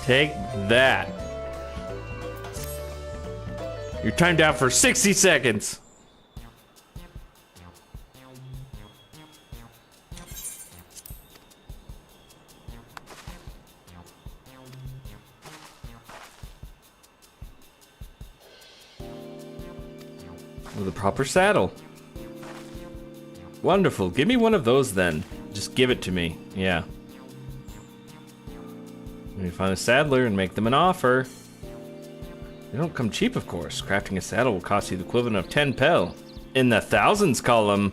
Speaker 1: Take that. You're timed out for 60 seconds. With a proper saddle. Wonderful. Give me one of those then. Just give it to me. Yeah. We find a saddler and make them an offer. They don't come cheap, of course. Crafting a saddle will cost you the equivalent of 10 pel. In the thousands column.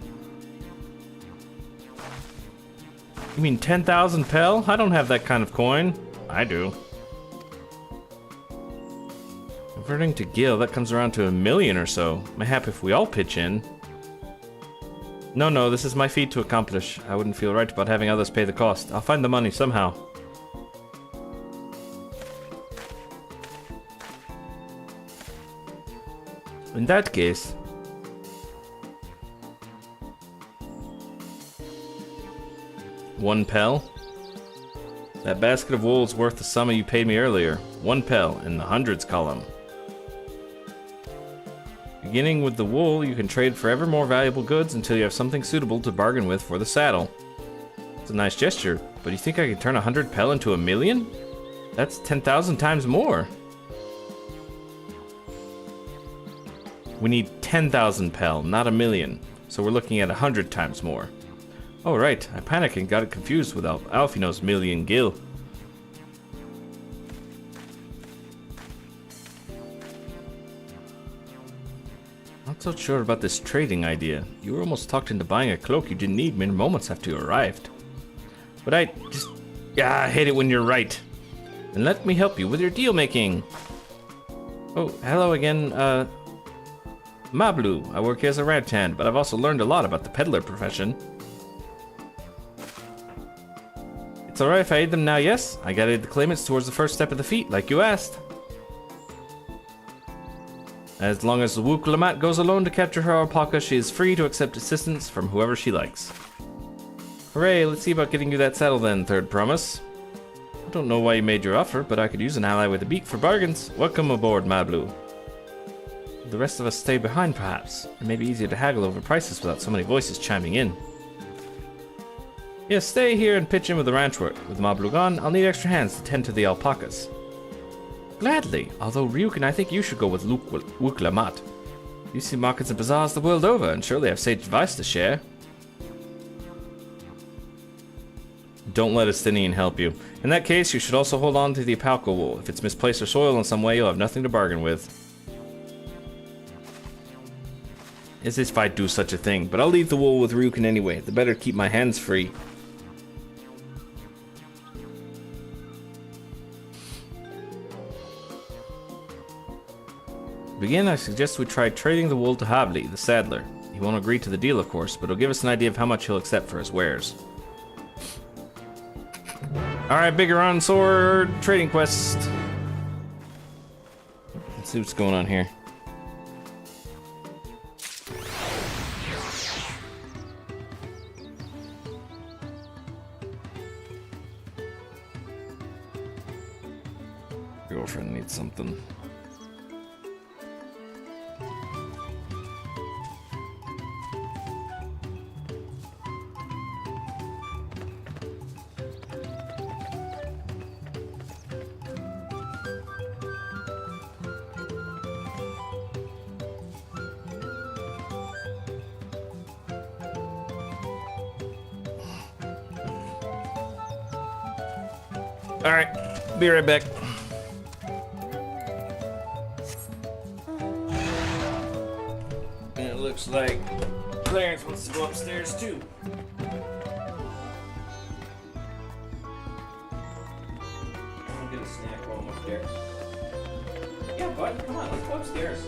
Speaker 1: You mean 10,000 pel? I don't have that kind of coin. I do. Converting to gil, that comes around to 1 million or so. Mayhap if we all pitch in. No, this is my feat to accomplish. I wouldn't feel right about having others pay the cost. I'll find the money somehow. In that case, one pel. That basket of wool is worth the sum you paid me earlier. 1 pel in the hundreds column. Beginning with the wool, you can trade for ever more valuable goods until you have something suitable to bargain with for the saddle. It's a nice gesture, but you think I could turn 100 pel into 1 million? That's 10,000 times more. We need 10,000 pel, not 1 million. So we're looking at 100 times more. Oh right, I panicked and got it confused with Alfino's million gil. Not so sure about this trading idea. You were almost talked into buying a cloak you didn't need mere moments after you arrived. But I hate it when you're right. And let me help you with your deal making. Oh, hello again, Mablu. I work here as a rat hand, but I've also learned a lot about the peddler profession. It's alright if I aid them now, yes? I guided the claimants towards the first step of the feat, like you asked. As long as the Wuklamat goes alone to capture her alpaca, she is free to accept assistance from whoever she likes. Hooray, let's see about getting you that saddle then, third promise. I don't know why you made your offer, but I could use an ally with a beak for bargains. Welcome aboard, Mablu. The rest of us stay behind, perhaps. It may be easier to haggle over prices without so many voices chiming in. Yes, stay here and pitch in with the ranch work. With Mablu gone, I'll need extra hands to tend to the alpacas. Gladly, although Ryuk, I think you should go with Wuklamat. You see markets and bazaars the world over, and surely have sage advice to share. Don't let Estinian help you. In that case, you should also hold on to the alpaca wool. If it's misplaced or soiled in some way, you'll have nothing to bargain with. is if I do such a thing, but I'll leave the wool with Ryukin anyway. The better to keep my hands free. To begin, I suggest we try trading the wool to Habli, the saddler. He won't agree to the deal, of course, but it'll give us an idea of how much he'll accept for his wares. Alright, Bigoron Sword trading quest. Let's see what's going on here. Girlfriend needs something. Alright, be right back. And it looks like Clarence wants to go upstairs too. I'll get a snack while I'm up there. Yeah, bud, come on, let's go upstairs.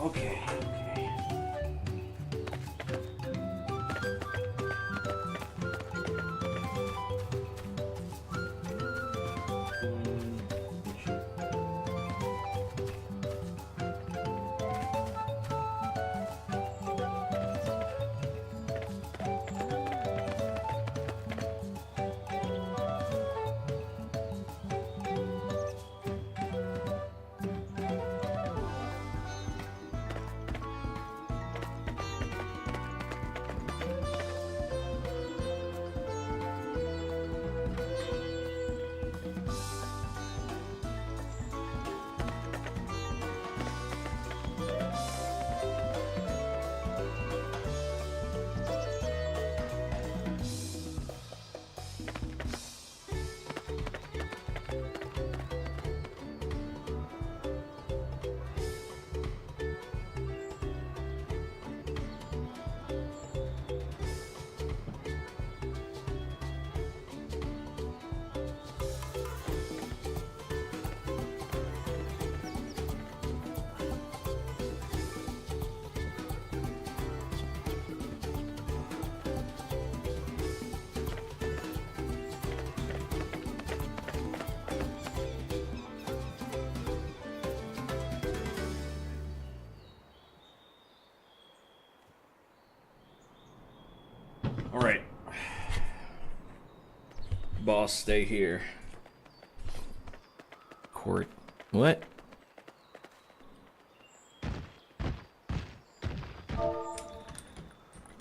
Speaker 1: Okay. Alright. Boss, stay here. Court. What?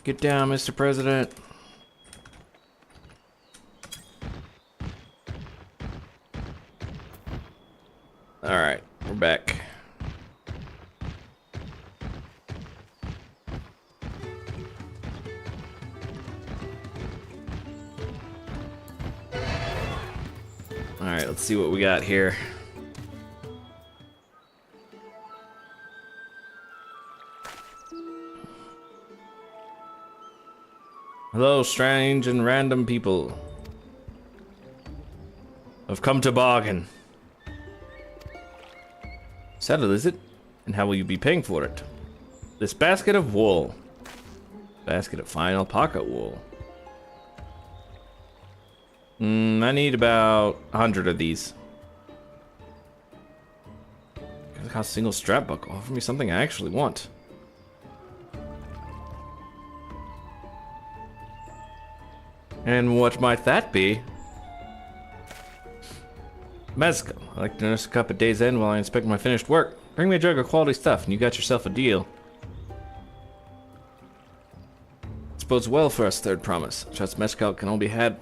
Speaker 1: Get down, Mr. President. Alright, we're back. Alright, let's see what we got here. Hello, strange and random people. I've come to bargain. Settled, is it? And how will you be paying for it? This basket of wool. Basket of fine alpaca wool. I need about 100 of these. Look how single strap buckle. Offer me something I actually want. And what might that be? Mezcal. I like to nurse a cup at day's end while I inspect my finished work. Bring me a jug of quality stuff and you got yourself a deal. This bodes well for us, third promise. Trust mezcal can be had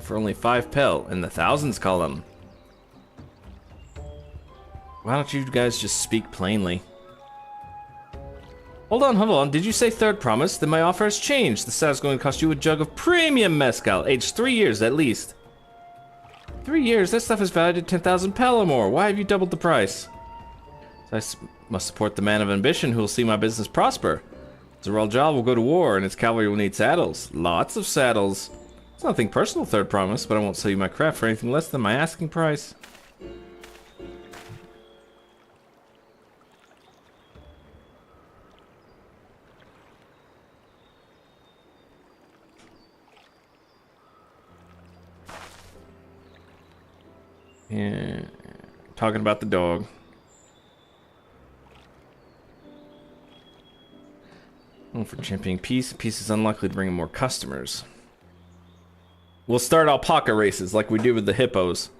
Speaker 1: for only 5 pel in the thousands column. Why don't you guys just speak plainly? Hold on. Did you say third promise? Then my offer has changed. The set is going to cost you a jug of premium mezcal, aged 3 years at least. 3 years? That stuff is valued at 10,000 pel or more. Why have you doubled the price? I must support the man of ambition who will see my business prosper. Zeral'jal will go to war, and its cavalry will need saddles. Lots of saddles. It's nothing personal, third promise, but I won't sell you my craft for anything less than my asking price. Yeah, talking about the dog. For championing peace. Peace is unlikely to bring in more customers. We'll start alpaca races like we do with the hippos.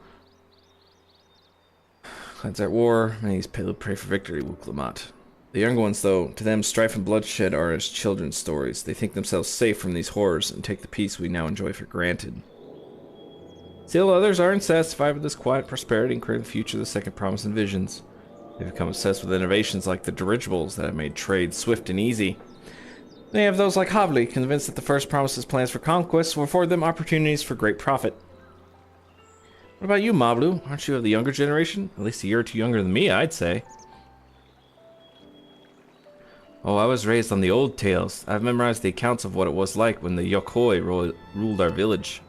Speaker 1: Cleanse at war. Many pray for victory, Wuklamat. The younger ones, though, to them strife and bloodshed are as children's stories. They think themselves safe from these horrors and take the peace we now enjoy for granted. Still, others are unsatisfied with this quiet prosperity and creating the future the second promise envisions. They've become obsessed with innovations like the dirigibles that have made trade swift and easy. They have those like Havli, convinced that the first promise's plans for conquest will afford them opportunities for great profit. What about you, Mablu? Aren't you of the younger generation? At least a year or two younger than me, I'd say. Oh, I was raised on the old tales. I've memorized the accounts of what it was like when the Yokoi ruled our village.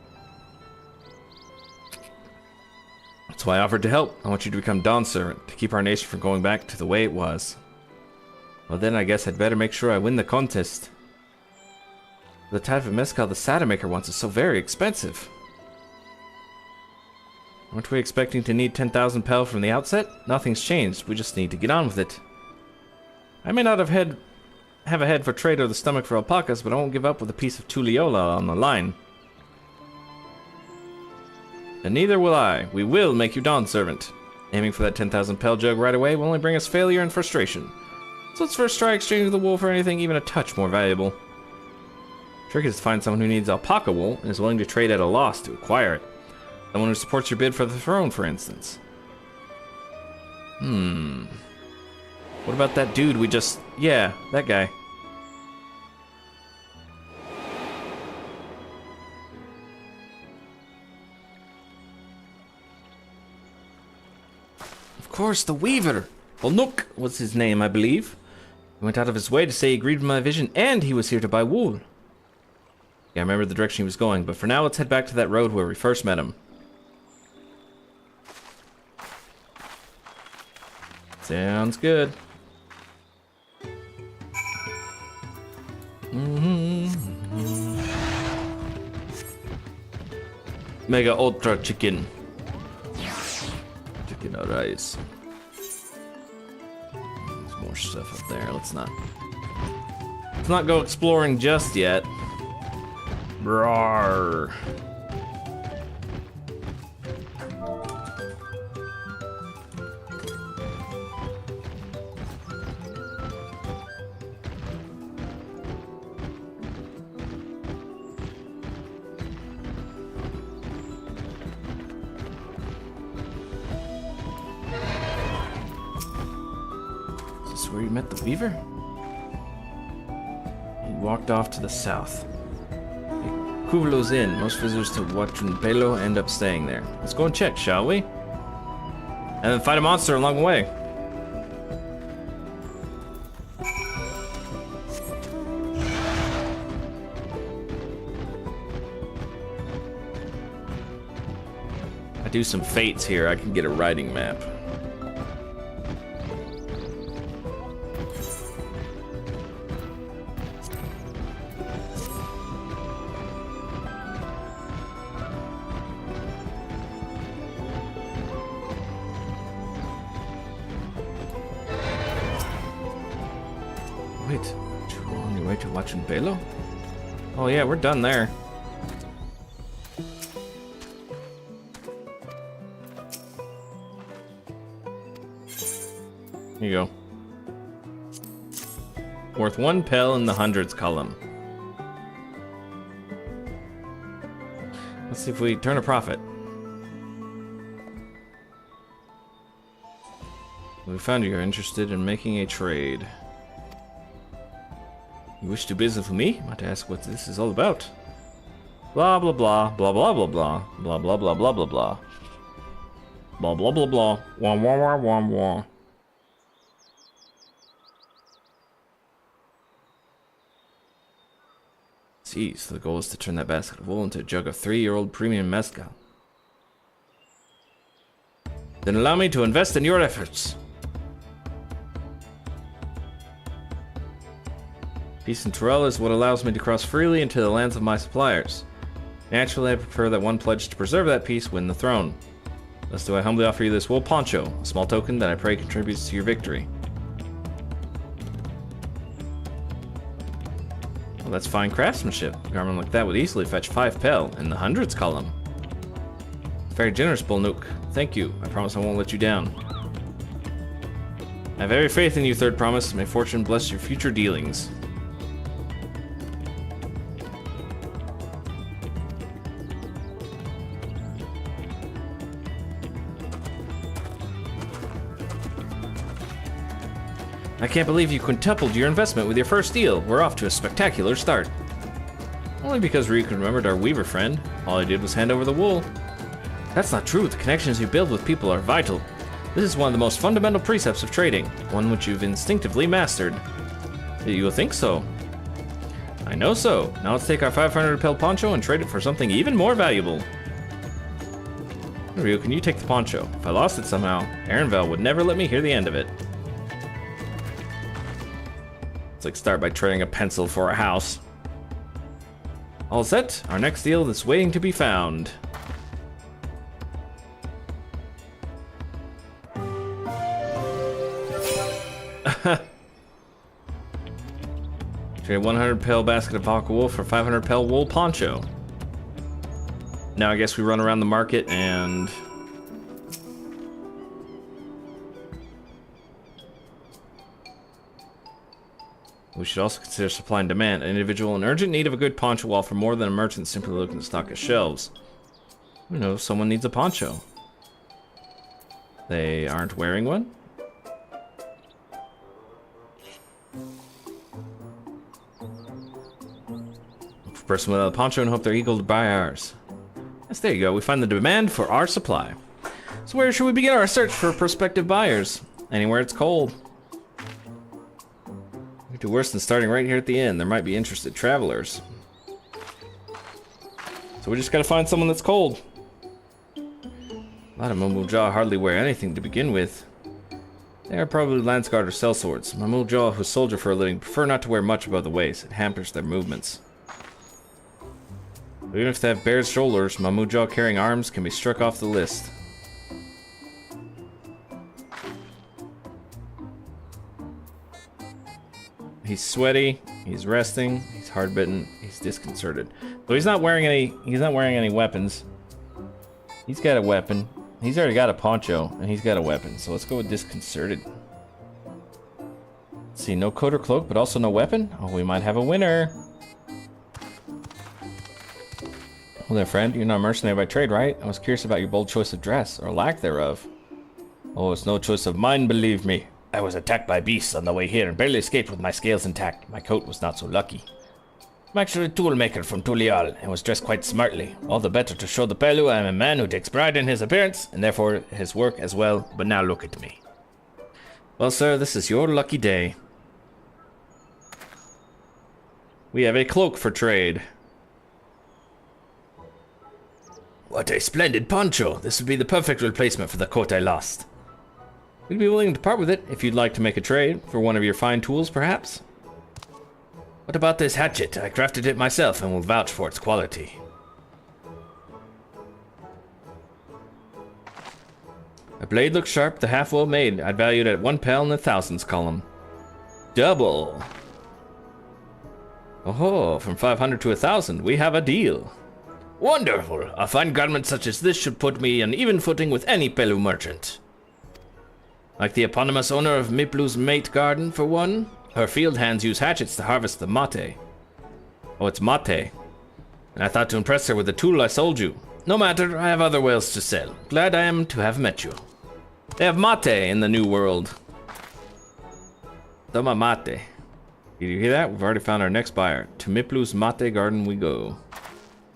Speaker 1: That's why I offered to help. I want you to become Dawn Servant, to keep our nation from going back to the way it was. Well then, I guess I'd better make sure I win the contest. The type of mezcal the saddle maker wants is so very expensive. Weren't we expecting to need 10,000 pel from the outset? Nothing's changed, we just need to get on with it. I may not have a head for trade or the stomach for alpacas, but I won't give up with a piece of Tuliola on the line. And neither will I. We will make you Dawn Servant. Aiming for that 10,000 pel jug right away will only bring us failure and frustration. So let's first try exchanging the wool for anything even a touch more valuable. The trick is to find someone who needs alpaca wool and is willing to trade at a loss to acquire it. Someone who supports your bid for the throne, for instance. What about that dude we just... Yeah, that guy. Of course, the Weaver. Olnuk was his name, I believe. He went out of his way to say he agreed with my vision, and he was here to buy wool. Yeah, I remember the direction he was going, but for now let's head back to that road where we first met him. Sounds good. Mega Ultra Chicken. Chicken or rice. There's more stuff up there. Let's not go exploring just yet. Rawr. we met the Weaver? He walked off to the south. Cuvelo's Inn. Most visitors to Huachunpelo end up staying there. Let's go and check, shall we? And then fight a monster along the way. I do some fates here, I can get a riding map. Wait, on your way to Huachunpelo? Oh yeah, we're done there. Here you go. Worth 1 pel in the hundreds column. Let's see if we turn a profit. We found you're interested in making a trade. You wish to do business with me? I want to ask what this is all about. Blah blah blah blah blah blah blah blah blah blah blah blah blah blah blah blah blah wah wah wah wah wah. Jeez, the goal is to turn that basket of wool into a jug of 3-year-old premium mezcal. Then allow me to invest in your efforts. Peace in Torel is what allows me to cross freely into the lands of my suppliers. Naturally, I prefer that one pledge to preserve that peace win the throne. Thus do I humbly offer you this wool poncho, a small token that I pray contributes to your victory. Well, that's fine craftsmanship. A garment like that would easily fetch 5 pel in the hundreds column. Very generous, Bolnook. Thank you. I promise I won't let you down. I have every faith in you, Third Promise. May fortune bless your future dealings. I can't believe you quintupled your investment with your first deal. We're off to a spectacular start. Only because Ryuk remembered our Weaver friend. All I did was hand over the wool. That's not true. The connections you build with people are vital. This is one of the most fundamental precepts of trading, one which you've instinctively mastered. You'll think so. I know so. Now let's take our 500 pel poncho and trade it for something even more valuable. Ryuk, can you take the poncho? If I lost it somehow, Ehrenvel would never let me hear the end of it. Let's like start by trading a pencil for a house. All set. Our next deal is waiting to be found. Trade 100 pel basket of aqua wool for 500 pel wool poncho. Now I guess we run around the market and we should also consider supply and demand. An individual in urgent need of a good poncho will offer more than a merchant simply looking to stock his shelves. You know, someone needs a poncho. They aren't wearing one? Look for a person without a poncho and hope they're eager to buy ours. Yes, there you go. We find the demand for our supply. So where should we begin our search for prospective buyers? Anywhere it's cold. Do worse than starting right here at the inn. There might be interested travelers. So we just gotta find someone that's cold. A lot of Mamuljaw hardly wear anything to begin with. They are probably Lanceguard or sellswords. Mamuljaw, who soldier for a living, prefer not to wear much above the waist. It hampers their movements. But even if they have bare shoulders, Mamuljaw carrying arms can be struck off the list. He's sweaty, he's resting, he's hard-bitten, he's disconcerted. Though he's not wearing any weapons. He's got a weapon. He's already got a poncho, and he's got a weapon. So let's go with disconcerted. Let's see, no coat or cloak, but also no weapon? Oh, we might have a winner. Well there, friend, you're not a mercenary by trade, right? I was curious about your bold choice of dress, or lack thereof. Oh, it's no choice of mine, believe me. I was attacked by beasts on the way here and barely escaped with my scales intact. My coat was not so lucky. I'm actually a toolmaker from Tulial and was dressed quite smartly. All the better to show the Pelu I am a man who takes pride in his appearance and therefore his work as well. But now look at me. Well, sir, this is your lucky day. We have a cloak for trade. What a splendid poncho! This would be the perfect replacement for the coat I lost. We'd be willing to part with it if you'd like to make a trade for one of your fine tools, perhaps. What about this hatchet? I crafted it myself and will vouch for its quality. The blade looks sharp, the half well made. I'd value it at 1 pel in the thousands column. Double! Oh, from 500 to 1,000, we have a deal. Wonderful! A fine garment such as this should put me on even footing with any Pelu merchant. Like the eponymous owner of Miplu's Mate Garden, for one. Her field hands use hatchets to harvest the mate. Oh, it's mate. And I thought to impress her with the tool I sold you. No matter, I have other wares to sell. Glad I am to have met you. They have mate in the new world. Toma mate. Did you hear that? We've already found our next buyer. To Miplu's Mate Garden we go.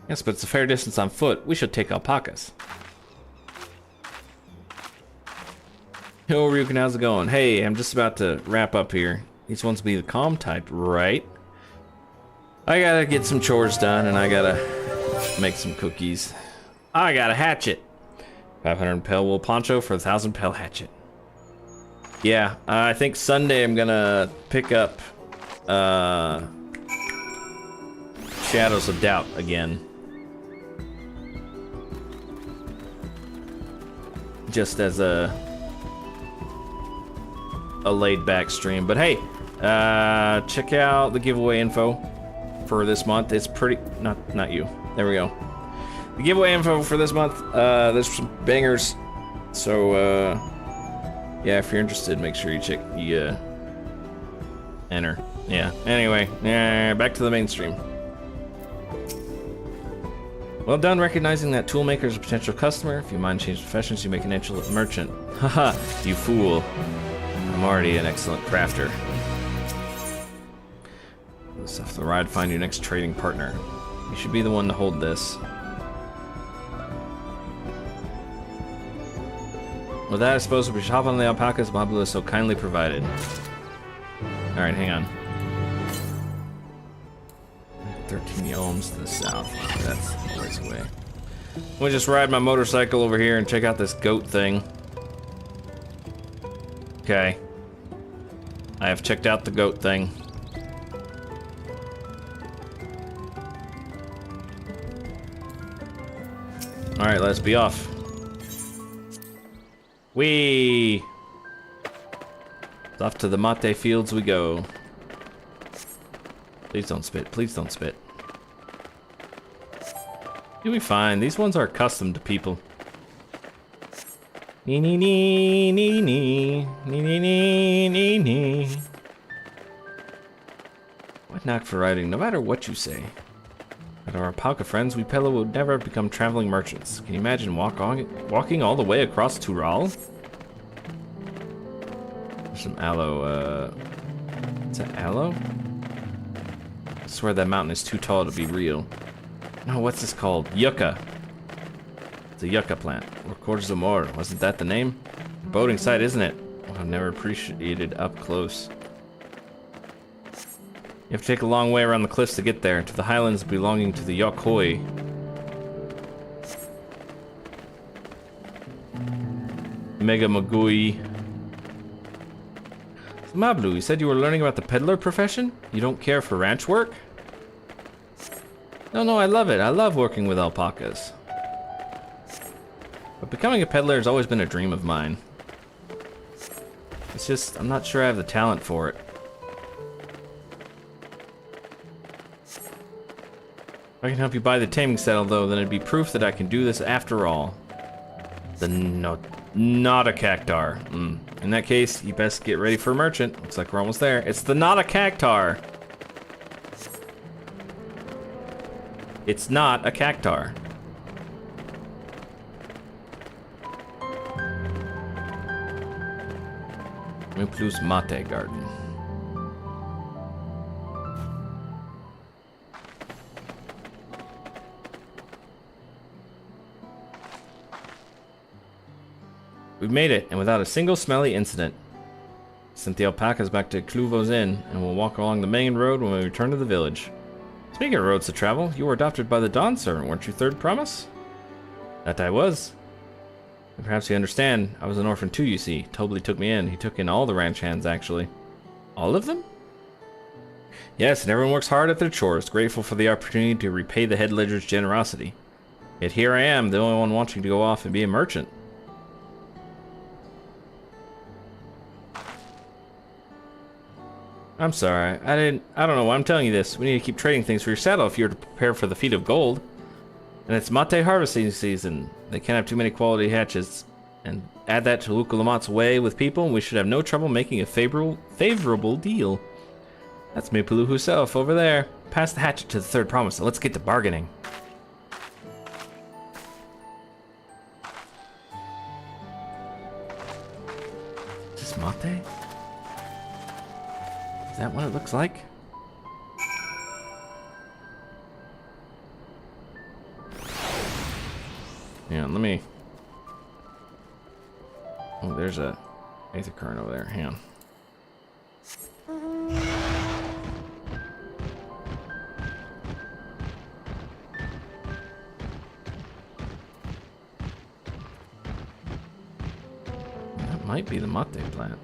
Speaker 1: Yes, but it's a fair distance on foot. We should take alpacas. Yo, Ryukin, how's it going? Hey, I'm just about to wrap up here. These ones be the calm type, right? I gotta get some chores done, and I gotta make some cookies. I got a hatchet. 500 pel wool poncho for 1,000 pel hatchet. Yeah, I think Sunday I'm gonna pick up Shadows of Doubt again. Just as a laid-back stream. But hey, check out the giveaway info for this month. It's pretty... Not you. There we go. The giveaway info for this month, there's some bangers. So, yeah, if you're interested, make sure you enter. Yeah, anyway, back to the mainstream. Well done recognizing that toolmaker is a potential customer. If you mind changing professions, you make an excellent merchant. Haha, you fool. I'm already an excellent crafter. Let's have to ride, find your next trading partner. You should be the one to hold this. With that, I suppose we should hop on the alpacas Mablu has so kindly provided. Alright, hang on. 13 yomes to the south. That's a ways away. We'll just ride my motorcycle over here and check out this goat thing. Okay. I have checked out the goat thing. Alright, let's be off. Whee! Off to the mate fields we go. Please don't spit. Please don't spit. You'll be fine. These ones are accustomed to people. Nee nee nee nee nee nee nee nee nee. What knack for writing, no matter what you say. But our alpaca friends, we Pelu would never become traveling merchants. Can you imagine walking all the way across Tural? There's some aloe, is that aloe? I swear that mountain is too tall to be real. No, what's this called? Yucca. It's a yucca plant. Or quarters of more. Wasn't that the name? A boating site, isn't it? Oh, I've never appreciated up close. You have to take a long way around the cliffs to get there, to the highlands belonging to the Yokhoi. Mega Magui. So Mablu, you said you were learning about the peddler profession? You don't care for ranch work? No, I love it. I love working with alpacas. But becoming a peddler has always been a dream of mine. It's just, I'm not sure I have the talent for it. If I can help you buy the taming saddle, though, then it'd be proof that I can do this after all. The not a cactar. In that case, you best get ready for a merchant. Looks like we're almost there. It's the not a cactar. It's not a cactar. Miplu's mate garden. We've made it, and without a single smelly incident. Sent the alpacas back to Cluvo's Inn, and we'll walk along the main road when we return to the village. Speaking of roads to travel, you were adopted by the Dawn Servant, weren't you, Third Promise? That I was. And perhaps you understand, I was an orphan too, you see. Tobley took me in. He took in all the ranch hands, actually. All of them? Yes, and everyone works hard at their chores, grateful for the opportunity to repay the head ledger's generosity. Yet here I am, the only one wanting to go off and be a merchant. I'm sorry, I don't know why I'm telling you this. We need to keep trading things for your saddle if you're to prepare for the feat of gold. And it's mate harvesting season. They can't have too many quality hatches. And add that to Lukulamat's way with people, and we should have no trouble making a favorable deal. That's Mipulu herself over there. Pass the hatchet to the Third Promise, and let's get to bargaining. Is this mate? Is that what it looks like? Yeah, let me... Oh, there's a Aether Current over there. Hang on. That might be the mate plant.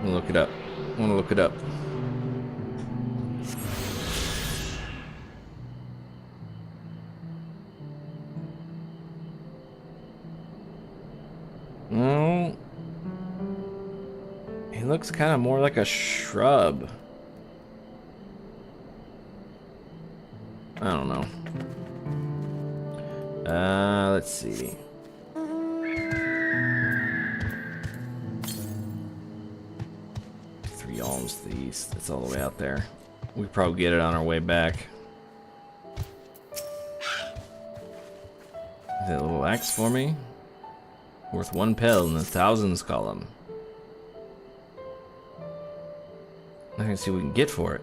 Speaker 1: I'm gonna look it up. I want to look it up. No. It looks kind of more like a shrub. I don't know. Let's see. Alms to the east. It's all the way out there. We could probably get it on our way back. That little axe for me. Worth 1 pel in the thousands column. I can see what we can get for it.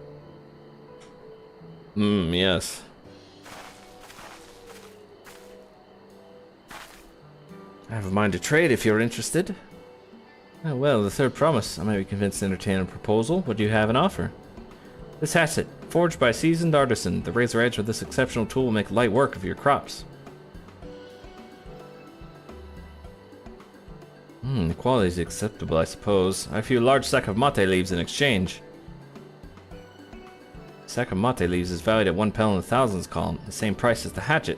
Speaker 1: Yes. I have a mind to trade if you're interested. Oh, well, the Third Promise. I might be convinced to entertain a proposal. What do you have in offer? This hatchet, forged by a seasoned artisan. The razor edge of this exceptional tool will make light work of your crops. The quality is acceptable, I suppose. I have a few large sack of mate leaves in exchange. A sack of mate leaves is valued at 1 pel in the thousands column, the same price as the hatchet.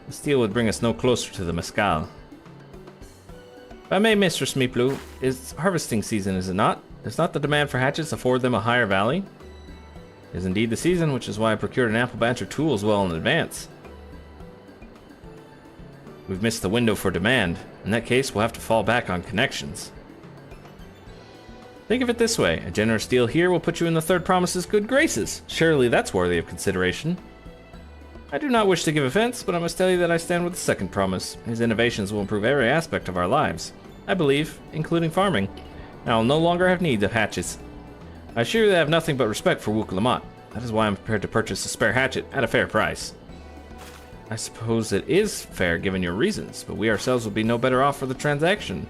Speaker 1: The steel would bring us no closer to the mescal. If I may, Mistress Miplu, it's harvesting season, is it not? Is not the demand for hatchets afford them a higher value? It is indeed the season, which is why I procured an ample batch of tools well in advance. We've missed the window for demand. In that case, we'll have to fall back on connections. Think of it this way, a generous deal here will put you in the Third Promise's good graces. Surely that's worthy of consideration. I do not wish to give offense, but I must tell you that I stand with the Second Promise. His innovations will improve every aspect of our lives, I believe, including farming. I will no longer have need of hatchets. I assure you that I have nothing but respect for Wukalamat. That is why I'm prepared to purchase a spare hatchet at a fair price. I suppose it is fair given your reasons, but we ourselves will be no better off for the transaction.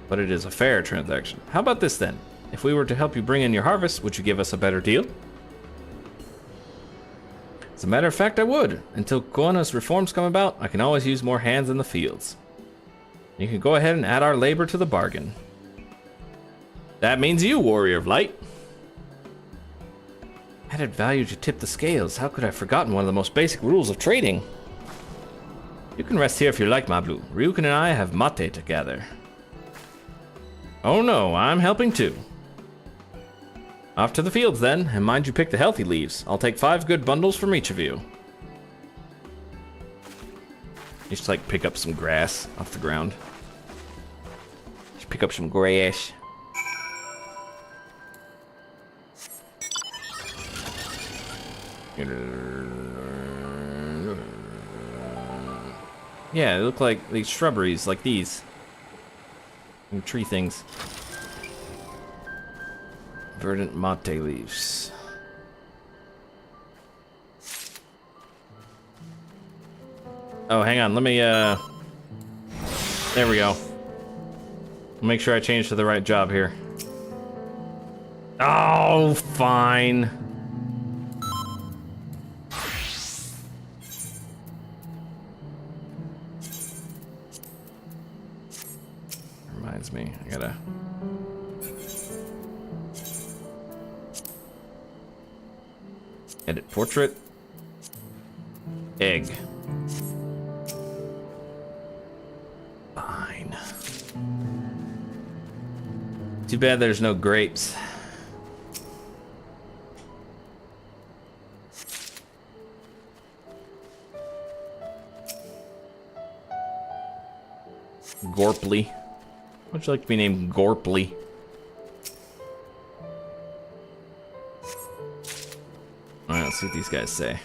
Speaker 1: But it is a fair transaction. How about this then? If we were to help you bring in your harvest, would you give us a better deal? As a matter of fact, I would. Until Koana's reforms come about, I can always use more hands in the fields. You can go ahead and add our labor to the bargain. That means you, Warrior of Light. Added value to tip the scales. How could I have forgotten one of the most basic rules of trading? You can rest here if you like, Mablu. Ryukin and I have mate to gather. Oh no, I'm helping too. Off to the fields then, and mind you pick the healthy leaves. I'll take 5 good bundles from each of you. Just like pick up some grass off the ground. Just pick up some grass. Yeah, they look like these shrubberies, like these. And tree things. Verdant mate leaves. Oh, hang on, let me, there we go. Make sure I change to the right job here. Oh, fine. Reminds me, I gotta... Edit portrait. Egg. Fine. Too bad there's no grapes. Gorpley. Would you like to be named Gorpley? Alright, let's see what these guys say.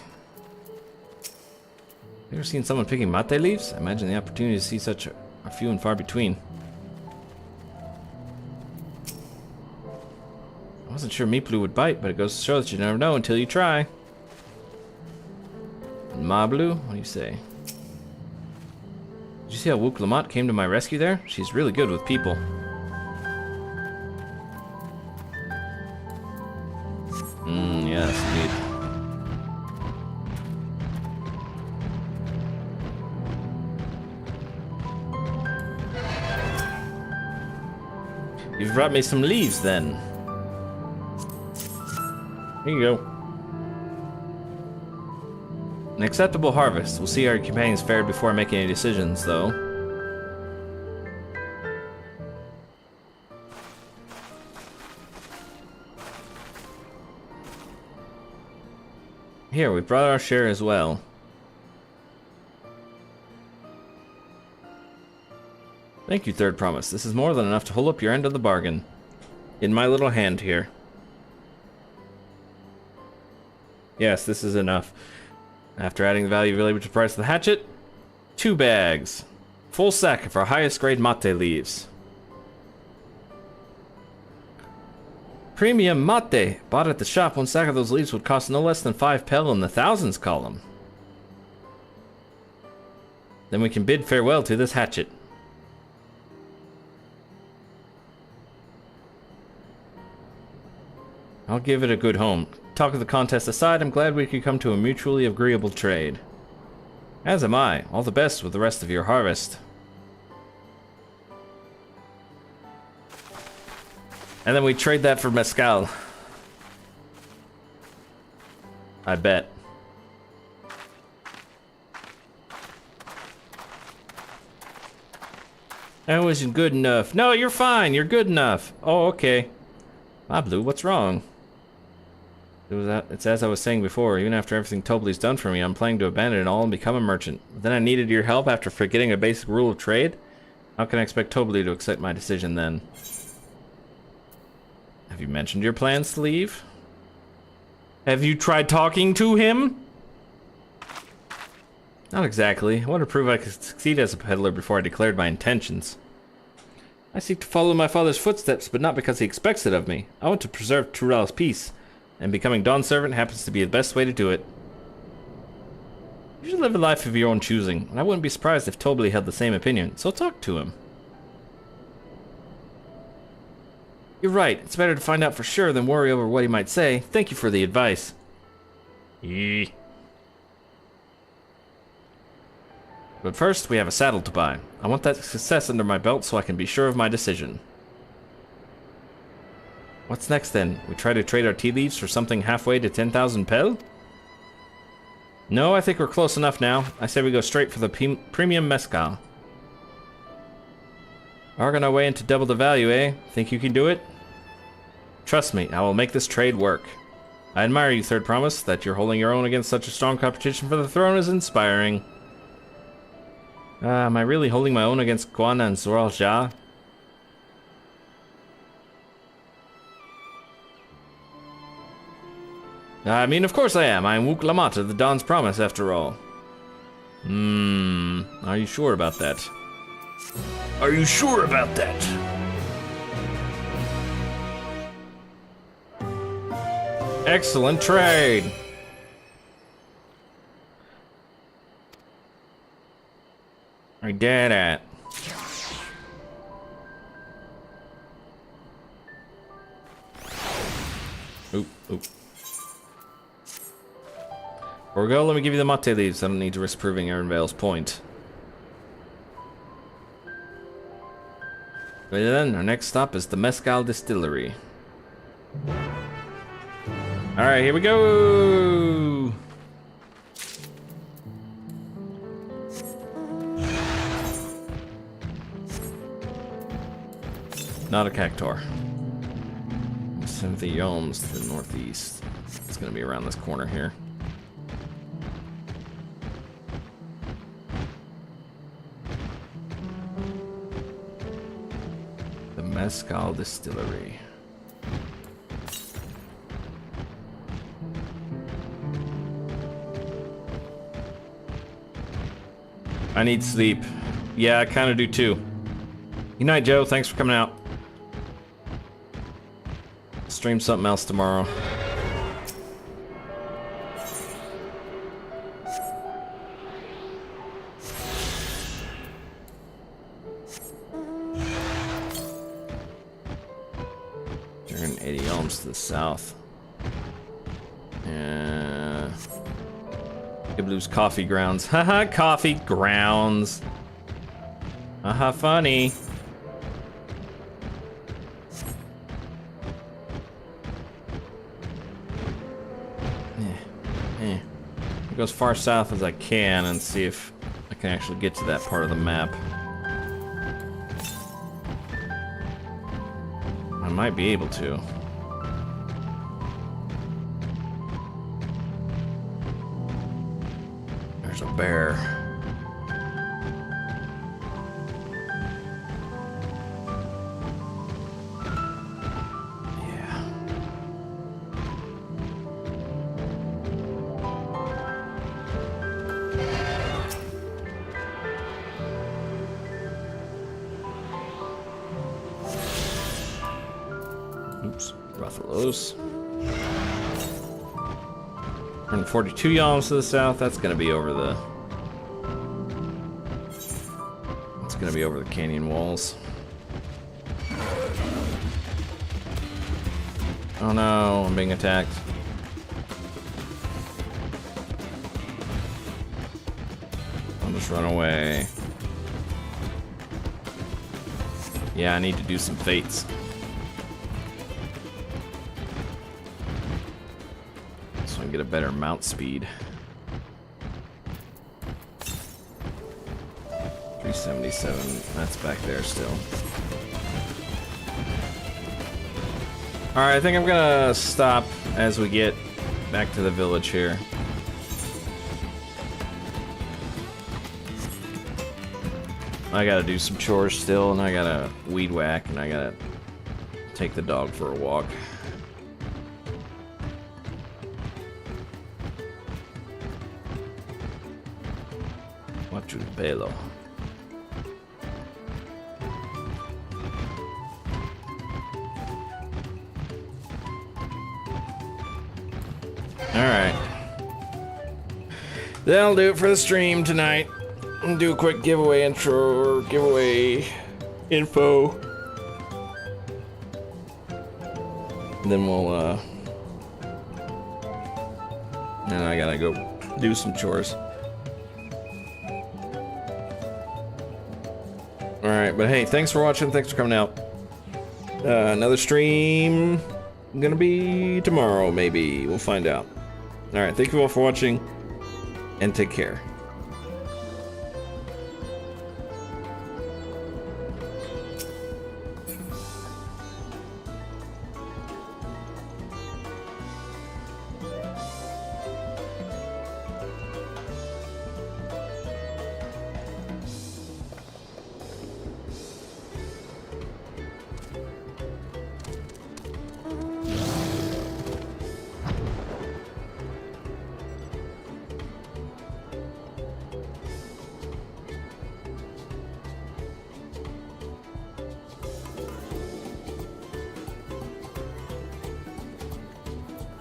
Speaker 1: You ever seen someone picking mate leaves? I imagine the opportunity to see such are few and far between. I wasn't sure Meeplu would bite, but it goes to show that you never know until you try. And Mablu, what do you say? Did you see how Wook Lamont came to my rescue there? She's really good with people. Yes, indeed. You've brought me some leaves, then. Here you go. An acceptable harvest. We'll see how your companions fared before making any decisions, though. Here, we brought our share as well. Thank you, Third Promise. This is more than enough to hold up your end of the bargain. In my little hand here. Yes, this is enough. After adding the value related to the price of the hatchet, 2 bags. Full sack of our highest grade mate leaves. Premium mate. Bought at the shop, 1 sack of those leaves would cost no less than 5 pel in the thousands column. Then we can bid farewell to this hatchet. I'll give it a good home. Talk of the contest aside, I'm glad we could come to a mutually agreeable trade. As am I. All the best with the rest of your harvest. And then we trade that for mezcal. I bet. That wasn't good enough. No, you're fine. You're good enough. Oh, okay. Mablu, what's wrong? It's as I was saying before, even after everything Tobli's done for me, I'm planning to abandon it all and become a merchant. Then I needed your help after forgetting a basic rule of trade? How can I expect Tobli to accept my decision then? Have you mentioned your plans to leave? Have you tried talking to him? Not exactly. I want to prove I could succeed as a peddler before I declared my intentions. I seek to follow my father's footsteps, but not because he expects it of me. I want to preserve Tural's peace. And becoming Dawn's servant happens to be the best way to do it. You should live a life of your own choosing, and I wouldn't be surprised if Tobli held the same opinion, so talk to him. You're right, it's better to find out for sure than worry over what he might say. Thank you for the advice. Yee. But first, we have a saddle to buy. I want that success under my belt so I can be sure of my decision. What's next then? We try to trade our tea leaves for something halfway to 10,000 pel? No, I think we're close enough now. I say we go straight for the premium mezcal. Bargain our way into double the value, eh? Think you can do it? Trust me, I will make this trade work. I admire you, Third Promise. That you're holding your own against such a strong competition for the throne is inspiring. Am I really holding my own against Guana and Zoral Ja? I mean, of course I am. I am Wook Lamont of the Dawn's Promise, after all. Are you sure about that? Are you sure about that? Excellent trade. I did it. Oop, oop. Before we go, let me give you the mate leaves. I don't need to risk proving Aaronvale's point. But then, our next stop is the Mezcal Distillery. Alright, here we go! Not a cactuar. 70 yalms to the northeast. It's gonna be around this corner here. The Mezcal Distillery. I need sleep. Yeah, I kind of do too. Good night, Joe. Thanks for coming out. Stream something else tomorrow. You're in 80 elms to the south. Yeah. Blue's coffee grounds. Haha, coffee grounds. Haha, funny. Go as far south as I can and see if I can actually get to that part of the map. I might be able to. There's a bear. Oops, Ruffalos. 142 yalms to the south. That's gonna be over the. It's gonna be over the canyon walls. Oh no, I'm being attacked. I'll just run away. Yeah, I need to do some fates. So I can get a better mount speed. 377, that's back there still. Alright, I think I'm gonna stop as we get back to the village here. I gotta do some chores still, and I gotta weed whack, and I gotta take the dog for a walk. Machu Pelo. Alright. That'll do it for the stream tonight. I'll do a quick giveaway intro or giveaway info. And then we'll, and I gotta go do some chores. Alright, but hey, thanks for watching, thanks for coming out. Another stream gonna be tomorrow, maybe. We'll find out. Alright, thank you all for watching, and take care.